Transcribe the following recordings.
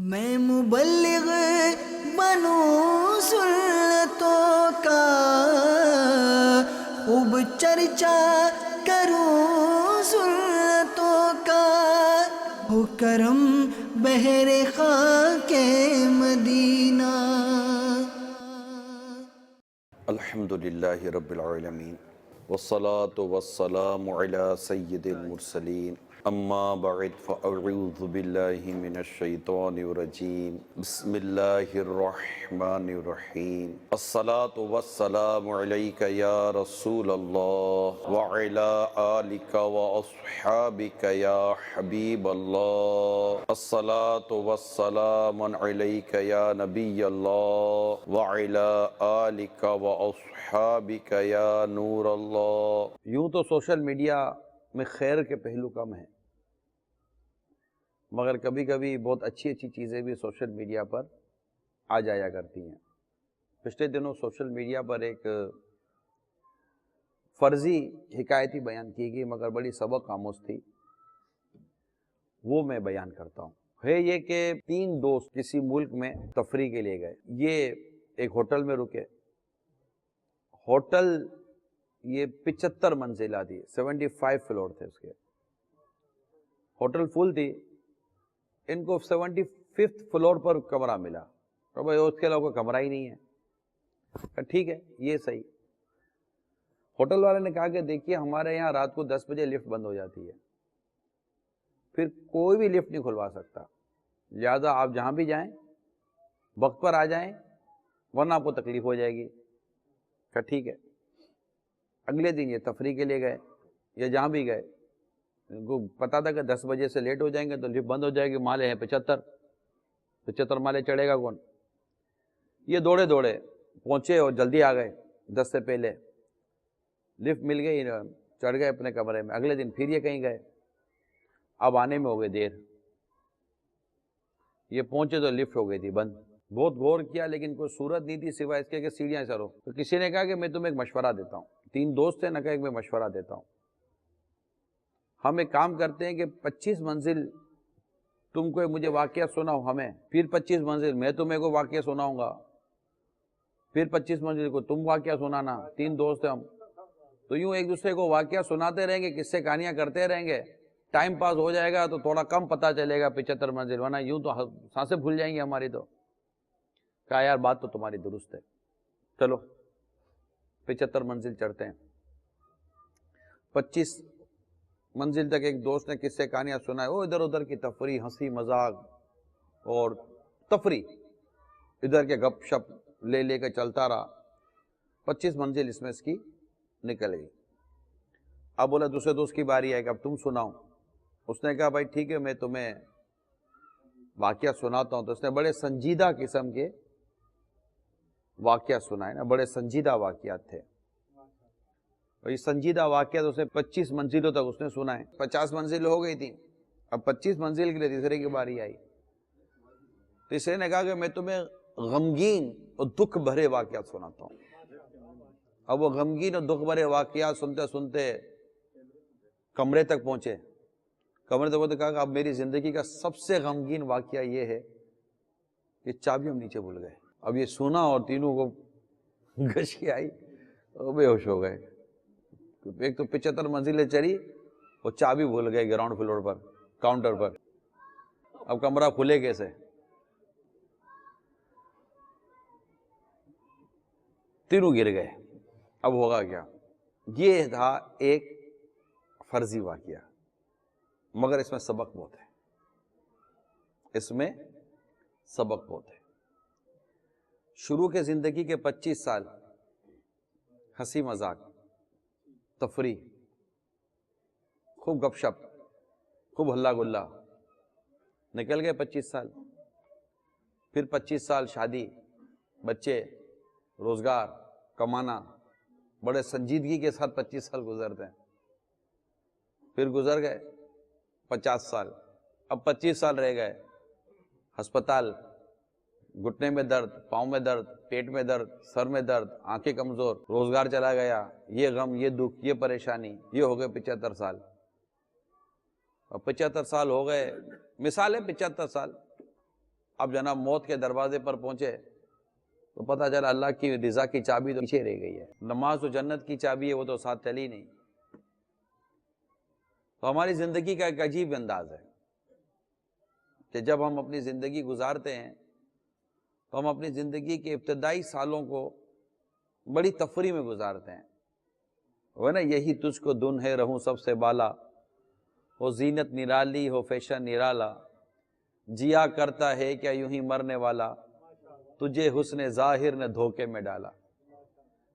میں مبلغ بنوں سنتوں کا، خوب چرچا کروں سنتوں کا، ہو کرم بہر خاک مدینہ۔ الحمدللہ رب العالمین والصلاة والسلام علی سید المرسلین، اما بعد فاعوذ باللہ من الشیطان الرجیم، بسم اللہ الرحمن الرحیم۔ الصلاة والسلام علیک یا رسول اللہ وعلی آلک واصحابک یا حبیب اللہ۔ الصلاة والسلام علیک یا نبی اللہ وعلی آلک واصحابک یا نور اللہ۔ یوں تو سوشل میڈیا میں خیر کے پہلو کم ہیں، مگر کبھی کبھی بہت اچھی اچھی چیزیں بھی سوشل میڈیا پر آ جایا کرتی ہیں۔ پچھلے دنوں سوشل میڈیا پر ایک فرضی حکایتی بیان کی گئی مگر بڑی سبق آموز تھی، وہ میں بیان کرتا ہوں۔ ہے یہ کہ 3 دوست کسی ملک میں تفریح کے لیے گئے۔ یہ ایک ہوٹل میں رکے۔ ہوٹل یہ 75 منزلہ تھی، 75 فلور تھے اس کے۔ ہوٹل فل تھی، ان کو 75 فلور پر کمرہ ملا، تو بھائی اس کے علاوہ کوئی کمرہ ہی نہیں ہے۔ ٹھیک ہے، یہ صحیح۔ ہوٹل والے نے کہا کہ دیکھیے ہمارے یہاں رات کو 10 بجے لفٹ بند ہو جاتی ہے، پھر کوئی بھی لفٹ نہیں کھلوا سکتا، لہٰذا آپ جہاں بھی جائیں وقت پر آ جائیں ورنہ آپ کو تکلیف ہو جائے گی۔ کہ ٹھیک ہے۔ اگلے دن یہ تفریح کے لیے گئے یا جہاں بھی گئے، ان کو پتا تھا کہ 10 بجے سے لیٹ ہو جائیں گے تو لفٹ بند ہو جائے گی، مالے ہیں 75 مالے چڑھے گا کون؟ یہ دوڑے دوڑے پہنچے اور جلدی آ گئے 10 سے پہلے، لفٹ مل گئی، چڑھ گئے اپنے کمرے میں۔ اگلے دن پھر یہ کہیں گئے، اب آنے میں ہو گئی دیر، یہ پہنچے تو لفٹ ہو گئی تھی بند۔ بہت غور کیا لیکن کوئی صورت نہیں تھی سوائے اس کے کہ سیڑھیاں چڑھو۔ تو کسی نے کہا کہ میں تمہیں ایک مشورہ دیتا ہوں۔ 3 دوست تھے، نہ کہ ایک میں مشورہ دیتا ہوں، ہم ایک کام کرتے ہیں کہ 25 منزل تم کو مجھے واقعہ سناؤ ہمیں، پھر 25 منزل میں تمہیں کو واقعہ سناؤں گا، پھر 25 منزل کو تم واقعہ سنانا۔ 3 دوست ہیں ہم، تو یوں ایک دوسرے کو واقعہ سناتے رہیں گے، قصے کہانیاں کرتے رہیں گے، ٹائم پاس ہو جائے گا تو تھوڑا کم پتہ چلے گا 75 منزل، ورنہ یوں تو سانسیں بھول جائیں گی ہماری۔ تو کہا یار بات تو تمہاری درست ہے، چلو 75 منزل چڑھتے ہیں۔ 25 منزل تک ایک دوست نے قصے کہانیاں سنائے، وہ ادھر ادھر کی تفریح، ہنسی مذاق اور تفریح، ادھر کے گپ شپ لے لے کے چلتا رہا۔ 25 منزل اس میں اس کی نکل گئی۔ اب بولا دوسرے دوست کی باری ہے کہ اب تم سناؤ۔ اس نے کہا بھائی ٹھیک ہے، میں تمہیں واقعہ سناتا ہوں۔ تو اس نے بڑے سنجیدہ قسم کے واقعہ سنائے نا، بڑے سنجیدہ واقعات تھے۔ اور یہ سنجیدہ واقعات اس نے 25 منزلوں تک اس نے سنائے۔ 50 منزل ہو گئی تھی، اب 25 منزل کے لیے تیسرے کی باری آئی۔ تیسرے نے کہا کہ میں تمہیں غمگین اور دکھ بھرے واقعات سناتا ہوں۔ اب وہ غمگین اور دکھ بھرے واقعات سنتے سنتے کمرے تک پہنچے۔ کمرے تک پہنچے، کہا کہ اب میری زندگی کا سب سے غمگین واقعہ یہ ہے کہ چابی ہم نیچے بھول گئے۔ اب یہ سنا اور تینوں کو گشی آئی اور بے ہوش ہو گئے۔ ایک تو 75 منزلیں چڑھی اور چابی بھول گئے گراؤنڈ فلور پر، کاؤنٹر پر۔ اب کمرہ کھلے کیسے؟ تینوں گر گئے۔ اب ہوگا کیا؟ یہ تھا ایک فرضی واقعہ، مگر اس میں سبق بہت ہے، اس میں سبق بہت ہے۔ شروع کے زندگی کے 25 سال ہنسی مذاق، تفریح، خوب گپ شپ، خوب ہلا گلا، نکل گئے 25 سال۔ پھر 25 سال شادی، بچے، روزگار، کمانا، بڑے سنجیدگی کے ساتھ 25 سال گزرتے ہیں۔ پھر گزر گئے 50 سال، اب 25 سال رہ گئے۔ ہسپتال، گھٹنے میں درد، پاؤں میں درد، پیٹ میں درد، سر میں درد، آنکھیں کمزور، روزگار چلا گیا، یہ غم، یہ دکھ، یہ پریشانی، یہ ہو گئے 75 سال۔ اب 75 سال ہو گئے، مثال ہے 75 سال۔ اب جناب موت کے دروازے پر پہنچے تو پتہ چلا اللہ کی رضا کی چابی تو پیچھے رہ گئی ہے، نماز تو جنت کی چابی ہے، وہ تو ساتھ چلی نہیں۔ تو ہماری زندگی کا ایک عجیب انداز ہے کہ جب ہم اپنی زندگی گزارتے ہیں تو ہم اپنی زندگی کے ابتدائی سالوں کو بڑی تفریح میں گزارتے ہیں، وہ نا یہی تجھ کو دن ہے رہوں سب سے بالا، ہو زینت نرالی ہو فیشن نرالا، جیا کرتا ہے کیا یوں ہی مرنے والا، تجھے حسن ظاہر نے دھوکے میں ڈالا۔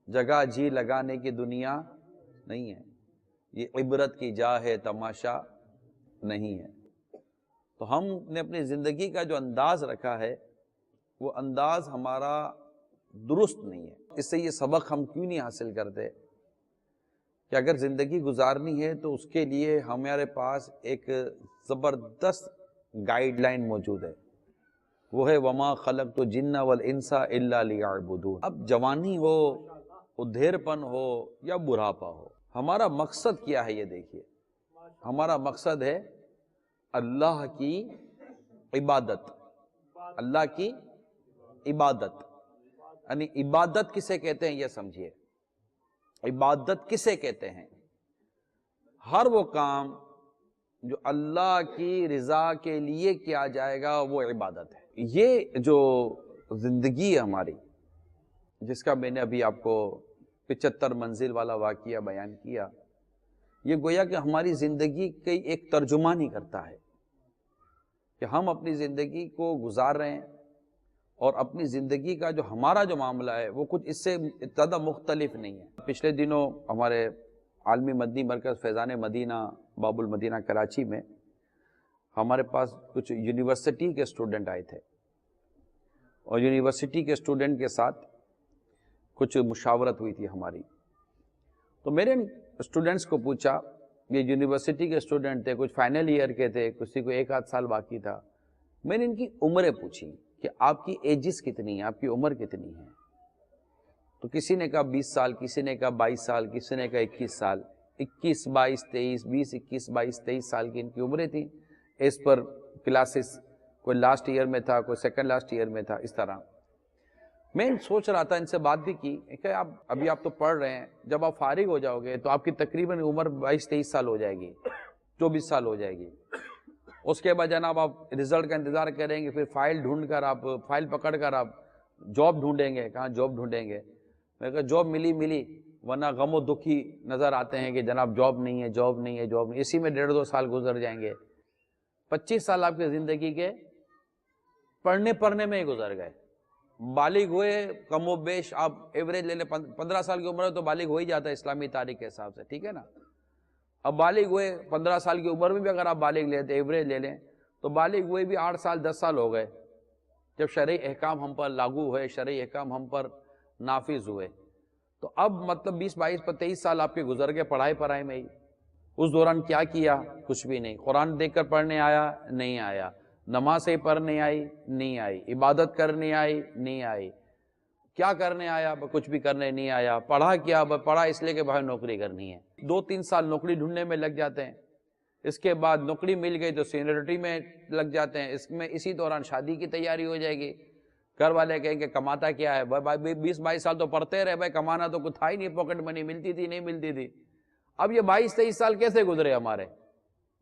جگہ جی لگانے کی دنیا نہیں ہے، یہ عبرت کی جا ہے تماشا نہیں ہے۔ تو ہم نے اپنی زندگی کا جو انداز رکھا ہے وہ انداز ہمارا درست نہیں ہے۔ اس سے یہ سبق ہم کیوں نہیں حاصل کرتے کہ اگر زندگی گزارنی ہے تو اس کے لیے ہمارے پاس ایک زبردست گائیڈ لائن موجود ہے، وہ ہے وما خلقت الجن والانس الا لیعبدون۔ اب جوانی ہو، ادھیر پن ہو یا بڑھاپا ہو، ہمارا مقصد کیا ہے؟ یہ دیکھیے، ہمارا مقصد ہے اللہ کی عبادت، اللہ کی عبادت۔ یعنی عبادت کسے کہتے ہیں یہ سمجھیے، عبادت کسے کہتے ہیں؟ ہر وہ کام جو اللہ کی رضا کے لیے کیا جائے گا وہ عبادت ہے۔ یہ جو زندگی ہے ہماری، جس کا میں نے ابھی آپ کو 75 منزل والا واقعہ بیان کیا، یہ گویا کہ ہماری زندگی کی ایک ترجمانی کرتا ہے کہ ہم اپنی زندگی کو گزار رہے ہیں، اور اپنی زندگی کا جو ہمارا جو معاملہ ہے وہ کچھ اس سے زیادہ مختلف نہیں ہے۔ پچھلے دنوں ہمارے عالمی مدنی مرکز فیضان مدینہ باب المدینہ کراچی میں ہمارے پاس کچھ یونیورسٹی کے اسٹوڈنٹ آئے تھے، اور یونیورسٹی کے اسٹوڈنٹ کے ساتھ کچھ مشاورت ہوئی تھی ہماری۔ تو میرے اسٹوڈنٹس کو پوچھا، یہ یونیورسٹی کے اسٹوڈنٹ تھے، کچھ فائنل ایئر کے تھے، کسی کو 1 آدھ سال باقی تھا۔ میں نے ان کی عمریں پوچھی کہ آپ کی ایجز کتنی ہیں، آپ کی عمر کتنی ہے؟ تو کسی نے کہا 20 سال، کسی نے کہا 22 سال، کسی نے کہا 21 سال، 21 22 23 20 21 22 23 سال کی ان کی عمریں تھیں، اس پر کلاسز، کوئی لاسٹ ایئر میں تھا، کوئی سیکنڈ لاسٹ ایئر میں تھا، اس طرح۔ میں سوچ رہا تھا، ان سے بات بھی کی کہ ابھی آپ تو پڑھ رہے ہیں، جب آپ فارغ ہو جاؤ گے تو آپ کی تقریباً عمر 22 23 سال ہو جائے گی، 24 سال ہو جائے گی۔ اس کے بعد جناب آپ رزلٹ کا انتظار کریں گے، پھر فائل ڈھونڈ کر آپ، فائل پکڑ کر آپ جاب ڈھونڈیں گے، کہاں جاب ڈھونڈیں گے؟ میں کہا جاب ملی، ورنہ غم و دکھی نظر آتے ہیں کہ جناب جاب نہیں ہے، جاب نہیں ہے، جاب نہیں، اسی میں 1.5 2 سال گزر جائیں گے۔ 25 سال آپ کی زندگی کے پڑھنے میں ہی گزر گئے۔ بالغ ہوئے کم و بیش، آپ ایوریج لے لیں، 15 سال کی عمر ہے تو بالغ ہو ہی جاتا ہے اسلامی تاریخ کے حساب سے، ٹھیک ہے نا؟ اب بالغ ہوئے 15 سال کی عمر میں بھی اگر آپ بالغ لیتے ایوریج لے لیں تو بالغ ہوئے بھی 8 سال 10 سال ہو گئے جب شرعی احکام ہم پر لاگو ہوئے، شرعی احکام ہم پر نافذ ہوئے۔ تو اب مطلب 20 22 23 سال آپ کے گزر گئے پڑھائی میں ہی۔ اس دوران کیا کیا؟ کچھ بھی نہیں۔ قرآن دیکھ کر پڑھنے آیا؟ نہیں آیا۔ نماز سے پڑھنے آئی؟ نہیں آئی۔ عبادت کرنے آئی؟ نہیں آئی۔ کیا کرنے آیا؟ کچھ بھی کرنے نہیں آیا۔ پڑھا کیا؟ پڑھا اس لیے کہ بھائی نوکری کرنی ہے۔ 2-3 سال نوکری ڈھونڈنے میں لگ جاتے ہیں، اس کے بعد نوکری مل گئی تو سینیورٹی میں لگ جاتے ہیں، اسی دوران شادی کی تیاری ہو جائے گی۔ گھر والے کہیں کہ کماتا کیا ہے؟ بھائی 20 22 سال تو پڑھتے رہے، بھائی کمانا تو کچھ تھا ہی نہیں، پاکٹ منی ملتی تھی نہیں ملتی تھی۔ اب یہ 22 23 سال کیسے گزرے ہمارے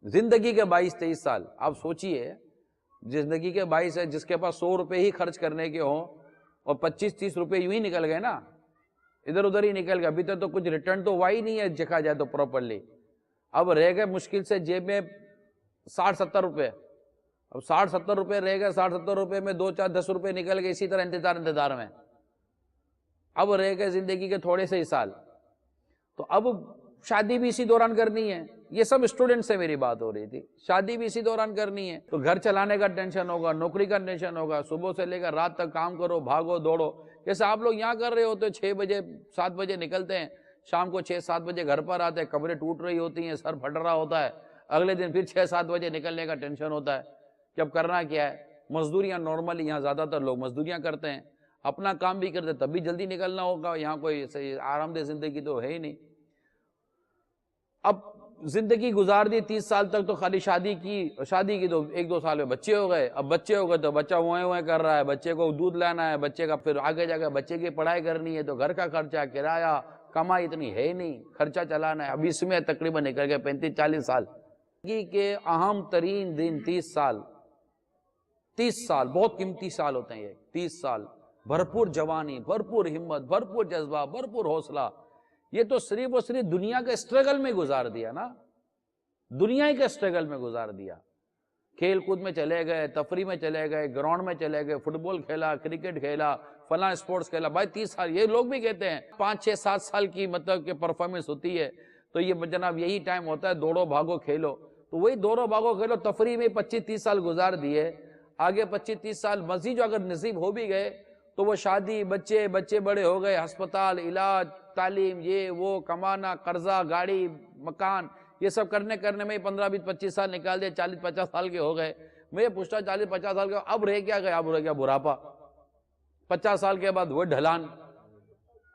زندگی کے 22 23 سال؟ آپ سوچئے، زندگی کے 22 ہے، جس کے پاس 100 روپے ہی خرچ کرنے کے ہوں اور 25 30 روپے یوں ہی نکل گئے نا، ادھر ادھر ہی نکل گئے۔ ابھی تک تو کچھ ریٹرن تو ہوا ہی نہیں ہے دیکھا جائے تو پراپرلی۔ اب رہ گئے مشکل سے جیب میں 60 70 روپے۔ اب 60 70 روپے رہ گئے، 60 70 روپے میں 2 4 10 روپے نکل گئے، اسی طرح انتظار میں۔ اب رہ گئے زندگی کے تھوڑے سے ہی سال، تو اب شادی بھی اسی دوران کرنی ہے۔ یہ سب اسٹوڈنٹ سے میری بات ہو رہی تھی، شادی بھی اسی دوران کرنی ہے، تو گھر چلانے کا ٹینشن ہوگا، نوکری کا ٹینشن ہوگا، صبح سے لے کر رات تک کام کرو، بھاگو دوڑو، جیسے آپ لوگ یہاں کر رہے ہوتے، 6 بجے 7 بجے نکلتے ہیں، شام کو 6 7 بجے گھر پر آتے ہیں، کمریں ٹوٹ رہی ہوتی ہیں، سر پھٹ رہا ہوتا ہے، اگلے دن پھر 6 7 بجے نکلنے کا ٹینشن ہوتا ہے کہ اب کرنا کیا ہے۔ مزدوریاں نارملی یہاں زیادہ تر لوگ مزدوریاں کرتے ہیں، اپنا کام بھی کرتے تب بھی جلدی نکلنا ہوگا، یہاں کوئی آرام دہ زندگی تو ہے ہی نہیں۔ اب زندگی گزار دی 30 سال تک تو خالی شادی کی تو 1-2 سال میں بچے ہو گئے. اب بچے ہو گئے تو بچہ وہیں کر رہا ہے, بچے کو دودھ لانا ہے, بچے کا پھر آگے جا کے بچے کی پڑھائی کرنی ہے, تو گھر کا خرچہ, کرایہ, کمائی اتنی ہے ہی نہیں, خرچہ چلانا ہے. اب اس میں تقریباً نکل گئے 35-40 سال. زندگی کے اہم ترین دن 30 سال, 30 سال بہت قیمتی سال ہوتے ہیں یہ. 30 سال بھرپور جوانی, بھرپور ہمت, بھرپور جذبہ, بھرپور حوصلہ. یہ تو صرف اور صرف دنیا کے اسٹرگل میں گزار دیا نا, دنیا کے اسٹرگل میں گزار دیا. کھیل کود میں چلے گئے, تفریح میں چلے گئے, گراؤنڈ میں چلے گئے, فٹ بال کھیلا, کرکٹ کھیلا, فلاں اسپورٹس کھیلا. بھائی 30 سال, یہ لوگ بھی کہتے ہیں 5-6-7 سال کی مطلب کہ پرفارمنس ہوتی ہے, تو یہ جناب یہی ٹائم ہوتا ہے, دوڑو بھاگو کھیلو. تو وہی دوڑو بھاگو کھیلو, تفریح میں 25-30 سال گزار دیے. آگے 25-30 سال مزید جو اگر نصیب ہو بھی گئے تو وہ شادی, بچے بڑے ہو گئے, ہسپتال, علاج, تعلیم, یہ وہ, کمانا, قرضہ, گاڑی, مکان, یہ سب کرنے میں 15-20-25 سال نکال دیا, 40-50 سال کے ہو گئے. میں یہ پوچھتا 40-50 سال کے اب رہ کیا گیا؟ اب رہ گیا بڑھاپا. 50 سال کے بعد وہ ڈھلان,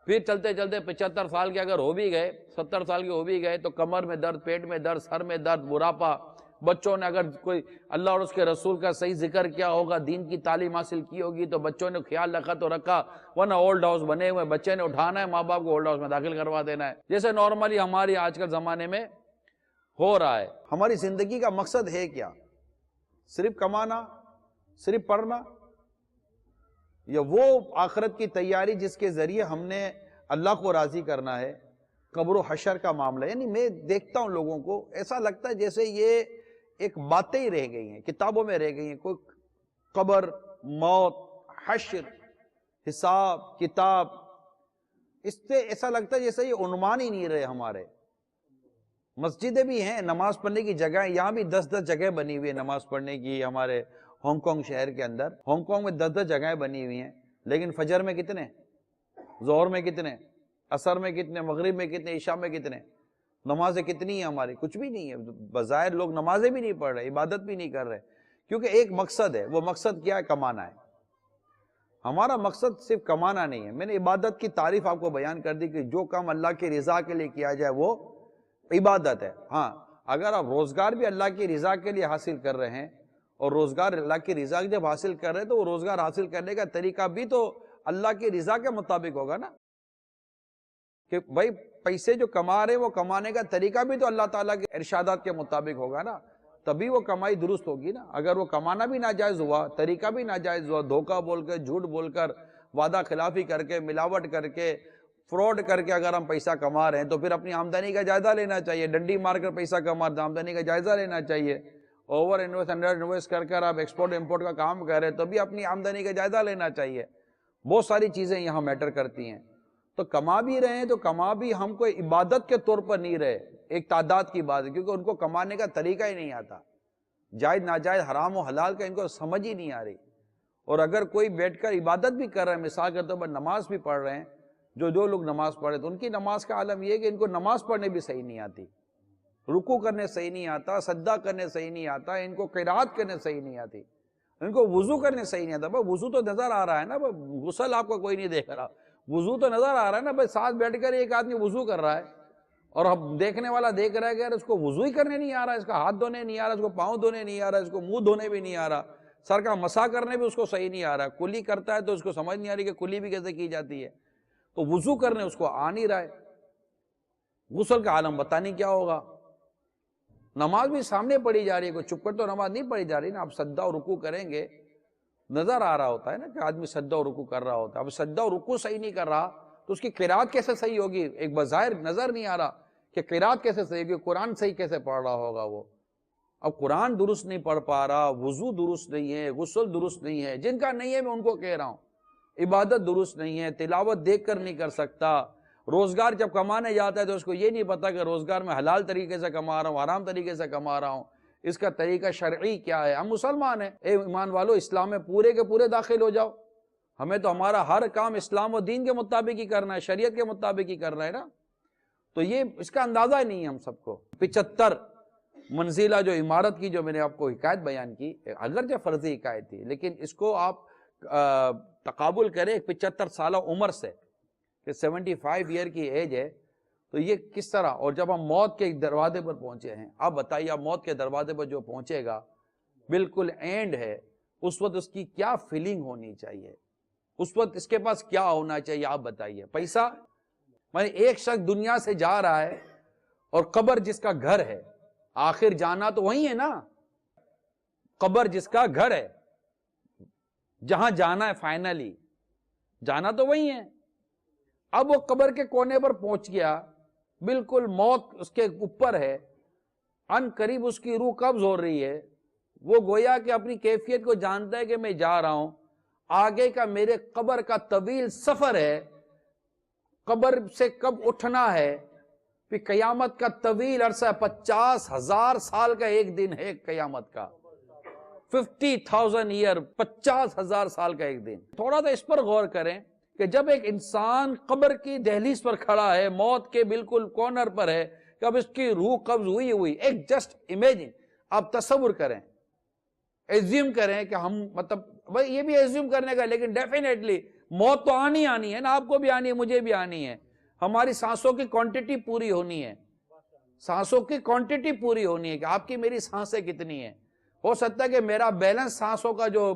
پھر چلتے 75 سال کے اگر ہو بھی گئے, 70 سال کے ہو بھی گئے تو کمر میں درد, پیٹ میں درد, سر میں درد, بڑھاپا. بچوں نے اگر کوئی اللہ اور اس کے رسول کا صحیح ذکر کیا ہوگا, دین کی تعلیم حاصل کی ہوگی تو بچوں نے خیال رکھا تو رکھا, ورنہ اولڈ ہاؤس بنے ہوئے, بچے نے اٹھانا ہے, ماں باپ کو اولڈ ہاؤس میں داخل کروا دینا ہے, جیسے نارملی ہماری آج کل زمانے میں ہو رہا ہے. ہماری زندگی کا مقصد ہے کیا؟ صرف کمانا, صرف پڑھنا, یا وہ آخرت کی تیاری جس کے ذریعے ہم نے اللہ کو راضی کرنا ہے؟ قبر و حشر کا معاملہ, یعنی میں دیکھتا ہوں لوگوں کو, ایسا لگتا ہے جیسے یہ ایک باتیں ہی رہ گئی ہیں, کتابوں میں رہ گئی ہیں. کوئی قبر, موت, حشر, حساب کتاب, اس سے ایسا لگتا ہے جیسے یہ عنوان ہی نہیں رہے ہمارے. مسجدیں بھی ہیں, نماز پڑھنے کی جگہیں, یہاں بھی 10-10 جگہ بنی ہوئی ہیں نماز پڑھنے کی. ہمارے ہانگ کانگ شہر کے اندر, ہانگ کانگ میں 10-10 جگہیں بنی ہوئی ہیں, لیکن فجر میں کتنے, ظہر میں کتنے, عصر میں کتنے, مغرب میں کتنے, عشاء میں کتنے, نمازیں کتنی ہیں ہماری؟ کچھ بھی نہیں ہے. بظاہر لوگ نمازیں بھی نہیں پڑھ رہے, عبادت بھی نہیں کر رہے, کیونکہ ایک مقصد ہے. وہ مقصد کیا ہے؟ کمانا ہے. ہمارا مقصد صرف کمانا نہیں ہے. میں نے عبادت کی تعریف آپ کو بیان کر دی کہ جو کام اللہ کی رضا کے لیے کیا جائے وہ عبادت ہے. ہاں, اگر آپ روزگار بھی اللہ کی رضا کے لیے حاصل کر رہے ہیں, اور روزگار اللہ کی رضا جب حاصل کر رہے ہیں تو وہ روزگار حاصل کرنے کا طریقہ بھی تو اللہ کی رضا کے مطابق ہوگا نا, کہ بھائی پیسے جو کما رہے ہیں وہ کمانے کا طریقہ بھی تو اللہ تعالیٰ کے ارشادات کے مطابق ہوگا نا, تبھی وہ کمائی درست ہوگی نا. اگر وہ کمانا بھی ناجائز ہوا, طریقہ بھی ناجائز ہوا, دھوکہ بول کے, جھوٹ بول کر, وعدہ خلافی کر کے, ملاوٹ کر کے, فراڈ کر کے اگر ہم پیسہ کما رہے ہیں تو پھر اپنی آمدنی کا جائزہ لینا چاہیے. ڈنڈی مار کر پیسہ کما رہے ہیں, آمدنی کا جائزہ لینا چاہیے. اوور انویسٹ, انڈر انویسٹ کر کر آپ ایکسپورٹ امپورٹ کا کام کر رہے ہیں تو بھی اپنی آمدنی کا جائزہ لینا چاہیے. بہت ساری چیزیں یہاں میٹر کرتی ہیں. تو کما بھی رہے ہیں تو کما بھی ہم کو عبادت کے طور پر نہیں رہے, ایک تعداد کی بات ہے, کیونکہ ان کو کمانے کا طریقہ ہی نہیں آتا, جائز ناجائز, حرام و حلال کا ان کو سمجھ ہی نہیں آ رہی. اور اگر کوئی بیٹھ کر عبادت بھی کر رہے ہیں, مثال کے طور پر نماز بھی پڑھ رہے ہیں, جو لوگ نماز پڑھ رہے ہیں تو ان کی نماز کا عالم یہ ہے کہ ان کو نماز پڑھنے بھی صحیح نہیں آتی, رکوع کرنے صحیح نہیں آتا, سجدہ کرنے صحیح نہیں آتا, ان کو قرات کرنے صحیح نہیں آتی, ان کو وضو کرنے صحیح نہیں آتا. بھائی وضو تو نظر آ رہا ہے نا, غسل آپ کو کوئی نہیں دیکھ رہا, وضو تو نظر آ رہا ہے نا. بھائی ساتھ بیٹھ کر ایک آدمی وضو کر رہا ہے اور اب دیکھنے والا دیکھ رہا ہے کہ یار اس کو وضو ہی کرنے نہیں آ رہا, اس کا ہاتھ دھونے نہیں آ رہا, اس کو پاؤں دھونے نہیں آ رہا, اس کو منہ دھونے بھی نہیں آ رہا, سر کا مسح کرنے بھی اس کو صحیح نہیں آ رہا, کلی کرتا ہے تو اس کو سمجھ نہیں آ رہی کہ کلی بھی کیسے کی جاتی ہے, تو وضو کرنے اس کو آ نہیں رہا ہے. غسل کا عالم پتہ نہیں کیا ہوگا. نماز بھی سامنے پڑھی جا رہی ہے, کوئی چپ کر تو نماز نہیں پڑھی جا رہی نا. آپ سجدہ اور رکوع کریں گے, نظر آ رہا ہوتا ہے نا کہ آدمی سجدہ اور رکوع کر رہا ہوتا ہے. اب سجدہ اور رکوع صحیح نہیں کر رہا تو اس کی قرات کیسے صحیح ہوگی؟ ایک بظاہر نظر نہیں آ رہا کہ قرات کیسے صحیح ہوگی, قرآن صحیح کیسے پڑھ رہا ہوگا وہ. اب قرآن درست نہیں پڑھ پا رہا, وضو درست نہیں ہے, غسل درست نہیں ہے, جن کا نہیں ہے میں ان کو کہہ رہا ہوں, عبادت درست نہیں ہے, تلاوت دیکھ کر نہیں کر سکتا. روزگار جب کمانے جاتا ہے تو اس کو یہ نہیں پتا کہ روزگار میں حلال طریقے سے کما رہا ہوں, حرام طریقے سے کما رہا ہوں, اس کا طریقہ شرعی کیا ہے. ہم مسلمان ہیں, اے ایمان والو, اسلام میں پورے کے پورے داخل ہو جاؤ. ہمیں تو ہمارا ہر کام اسلام و دین کے مطابق ہی کرنا ہے, شریعت کے مطابق ہی کرنا ہے نا. تو یہ اس کا اندازہ ہی نہیں ہے ہم سب کو. 75 منزلہ جو عمارت کی جو میں نے آپ کو حکایت بیان کی, اگرچہ فرضی حکایت تھی, لیکن اس کو آپ تقابل کریں 75 سالہ عمر سے, کہ 75 ایئر کی ایج ہے, تو یہ کس طرح؟ اور جب ہم موت کے ایک دروازے پر پہنچے ہیں، اب بتائیے آپ موت کے دروازے پر جو پہنچے گا، بالکل اینڈ ہے، اس وقت اس کی کیا فیلنگ ہونی چاہیے؟ اس وقت اس کے پاس کیا ہونا چاہیے؟ آپ بتائیے. پیسہ؟ میں ایک شخص دنیا سے جا رہا ہے اور قبر جس کا گھر ہے، آخر جانا تو وہی ہے نا، قبر جس کا گھر ہے، جہاں جانا ہے فائنلی، جانا تو وہی ہے. اب وہ قبر کے کونے پر پہنچ گیا، بالکل موت اس کے اوپر ہے، ان قریب اس کی روح قبض ہو رہی ہے. وہ گویا کہ اپنی کیفیت کو جانتا ہے کہ میں جا رہا ہوں، آگے کا میرے قبر کا طویل سفر ہے، قبر سے کب اٹھنا ہے، پھر قیامت کا طویل عرصہ، 50,000 سال کا ایک دن ہے قیامت کا، 50,000 ایئر، 50,000 سال کا ایک دن. تھوڑا سا اس پر غور کریں کہ جب ایک انسان قبر کی دہلیز پر کھڑا ہے، موت کے بالکل کارنر پر ہے، کہ اب اس کی روح قبض ہوئی، ایک جسٹ امیجن، آپ تصور کریں، ایزیوم کریں کہ ہم، مطلب بھائی یہ بھی ایزیوم کرنے کا، لیکن ڈیفینیٹلی موت تو آنی ہے نا، آپ کو بھی آنی ہے، مجھے بھی آنی ہے. ہماری سانسوں کی کوانٹٹی پوری ہونی ہے، سانسوں کی کوانٹٹی پوری ہونی ہے کہ آپ کی میری سانسیں کتنی ہیں. ہو سکتا ہے کہ میرا بیلنس سانسوں کا جو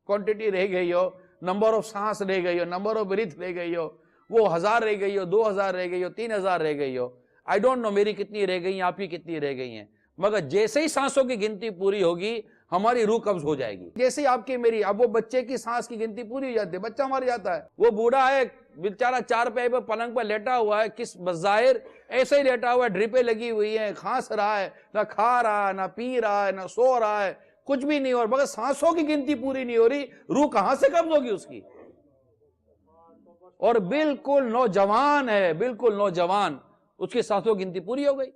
کوانٹٹی رہ گئی ہو، نمبر آف سانس رہ گئی ہو، نمبر آف بریتھ رہ گئی ہو، وہ 1000 رہ گئی ہو، 2000 رہ گئی ہو، 3000 رہ گئی ہو. آئی ڈونٹ نو میری کتنی رہ گئی ہیں، آپ کی کتنی رہ گئی ہیں، مگر جیسے ہی سانسوں کی گنتی پوری ہوگی ہماری روح قبض ہو جائے گی. جیسے ہی آپ کی میری، اب وہ بچے کی سانس کی گنتی پوری ہو جاتی ہے، بچہ مر جاتا ہے. وہ بوڑھا ہے بیچارہ، چارپائی پہ پلنگ پر لیٹا ہوا ہے، کس بظاہر ایسے ہی لیٹا ہوا ہے، ڈرپیں لگی ہوئی ہیں، کھانس رہا ہے، نہ کھا رہا ہے، نہ پی رہا ہے، نہ سو رہا ہے، کچھ بھی نہیں، اور مگر سانسوں کی گنتی پوری نہیں ہو رہی، روح کہاں سے قبض ہوگی اس کی؟ اور بالکل نوجوان ہے، بالکل نوجوان، اس کی سانسوں کی گنتی پوری ہو گئی.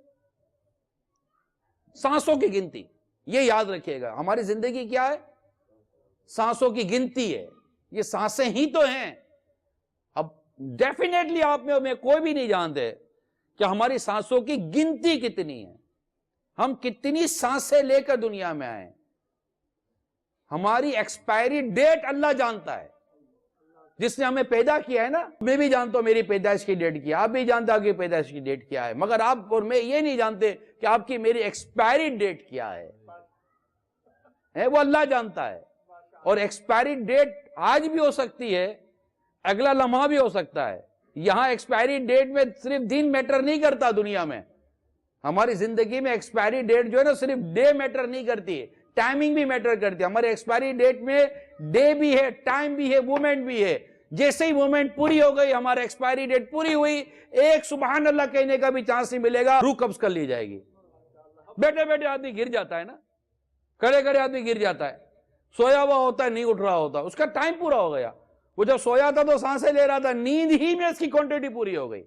سانسوں کی گنتی، یہ یاد رکھیے گا. ہماری زندگی کیا ہے؟ سانسوں کی گنتی ہے. یہ سانسیں ہی تو ہیں. اب ڈیفینیٹلی آپ میں اور میں کوئی بھی نہیں جانتے کہ ہماری سانسوں کی گنتی کتنی ہے، ہم کتنی سانسیں لے کر دنیا میں آئے. ہماری ایکسپائری ڈیٹ اللہ جانتا ہے، جس نے ہمیں پیدا کیا ہے نا. میں بھی جانتا ہوں میری پیدائش کی ڈیٹ کیا، آپ بھی جانتا ہوں کہ پیدائش کی ڈیٹ کیا ہے، مگر آپ اور میں یہ نہیں جانتے کہ آپ کی میری ایکسپائری ڈیٹ کیا ہے. وہ اللہ جانتا ہے. اور ایکسپائری ڈیٹ آج بھی ہو سکتی ہے، اگلا لمحہ بھی ہو سکتا ہے. یہاں ایکسپائری ڈیٹ میں صرف دن میٹر نہیں کرتا، دنیا میں ہماری زندگی میں ایکسپائری ڈیٹ جو ہے نا، صرف ڈے میٹر نہیں کرتی ہے، ٹائمنگ بھی میٹر کرتی ہے. ہمارے ایکسپائری ڈیٹ میں ڈے بھی ہے، ٹائم بھی ہے، مومنٹ بھی ہے. جیسے ہی مومنٹ پوری ہو گئی، ہمارا ایکسپائری ڈیٹ پوری ہوئی، ایک سبحان اللہ کہنے کا بھی چانس نہیں ملے گا، روح قبض کر لی جائے گی. بیٹھے بیٹھے آدمی گر جاتا ہے نا، کھڑے کھڑے آدمی گر جاتا ہے، سویا ہوا ہوتا ہے، نہیں اٹھ رہا ہوتا، اس کا ٹائم پورا ہو گیا. وہ جب سویا تھا تو سانسیں لے رہا تھا، نیند ہی میں اس کی کوانٹٹی پوری ہو گئی.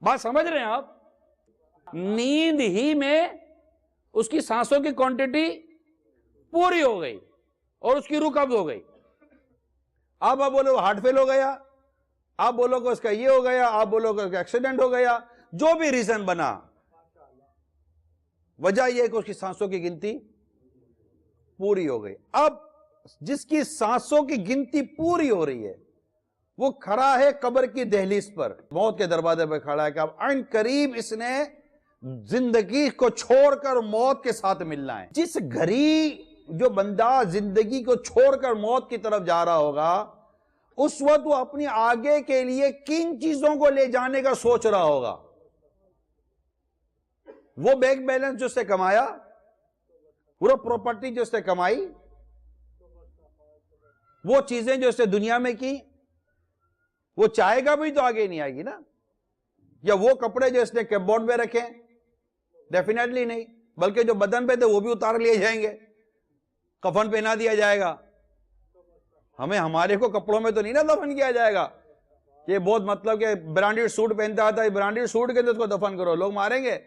بات سمجھ رہے ہیں آپ؟ نیند ہی میں اس کی سانسوں کی کوانٹٹی پوری ہو گئی اور اس کی روح قبض ہو گئی. آپ بولو ہارٹ فیل ہو گیا، آپ بولو کہ اس کا یہ ہو گیا، آپ بولو کہ اس کا ایکسیڈنٹ ہو گیا، جو بھی ریزن بنا، وجہ یہ ہے کہ اس کی سانسوں کی گنتی پوری ہو گئی. اب جس کی سانسوں کی گنتی پوری ہو رہی ہے، وہ کھڑا ہے قبر کی دہلیز پر، موت کے دروازے پر کھڑا ہے کہ اب عین قریب اس نے زندگی کو چھوڑ کر موت کے ساتھ ملنا ہے. جس گھڑی جو بندہ زندگی کو چھوڑ کر موت کی طرف جا رہا ہوگا، اس وقت وہ اپنی آگے کے لیے کن چیزوں کو لے جانے کا سوچ رہا ہوگا. وہ بینک بیلنس جو اس نے کمایا، وہ پراپرٹی جو اس نے کمائی، وہ چیزیں جو اس نے دنیا میں کی، وہ چاہے گا بھی تو آگے نہیں آئے گی نا. یا وہ کپڑے جو اس نے کیپ بورڈ میں رکھے، ڈیفینیٹلی نہیں، بلکہ جو بدن پہ تھے وہ بھی اتار لیے جائیں گے، کفن پہنا دیا جائے گا. ہمیں ہمارے کو کپڑوں میں تو نہیں نا دفن کیا جائے گا. یہ بہت مطلب کہ برانڈیڈ سوٹ پہنتا تھا، برانڈیڈ سوٹ کے اندر اس کو دفن کرو، لوگ ماریں گے.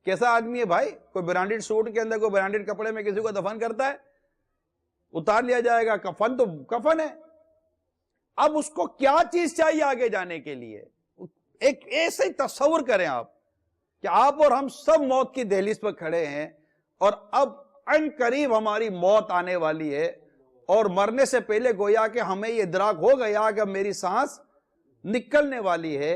کیسا آدمی ہے بھائی؟ کوئی برانڈیڈ سوٹ کے اندر، کوئی برانڈیڈ کپڑے میں کسی کو دفن کرتا ہے؟ اتار لیا جائے گا. کفن تو کفن ہے. اب اس کو کیا چیز چاہیے آگے جانے کے لیے؟ ایک ایسے تصور کریں آپ کہ آپ اور ہم سب موت کی دہلیز پر کھڑے ہیں، اور اب عین قریب ہماری موت آنے والی ہے، اور مرنے سے پہلے گویا کہ ہمیں یہ ادراک ہو گیا کہ اب میری سانس نکلنے والی ہے.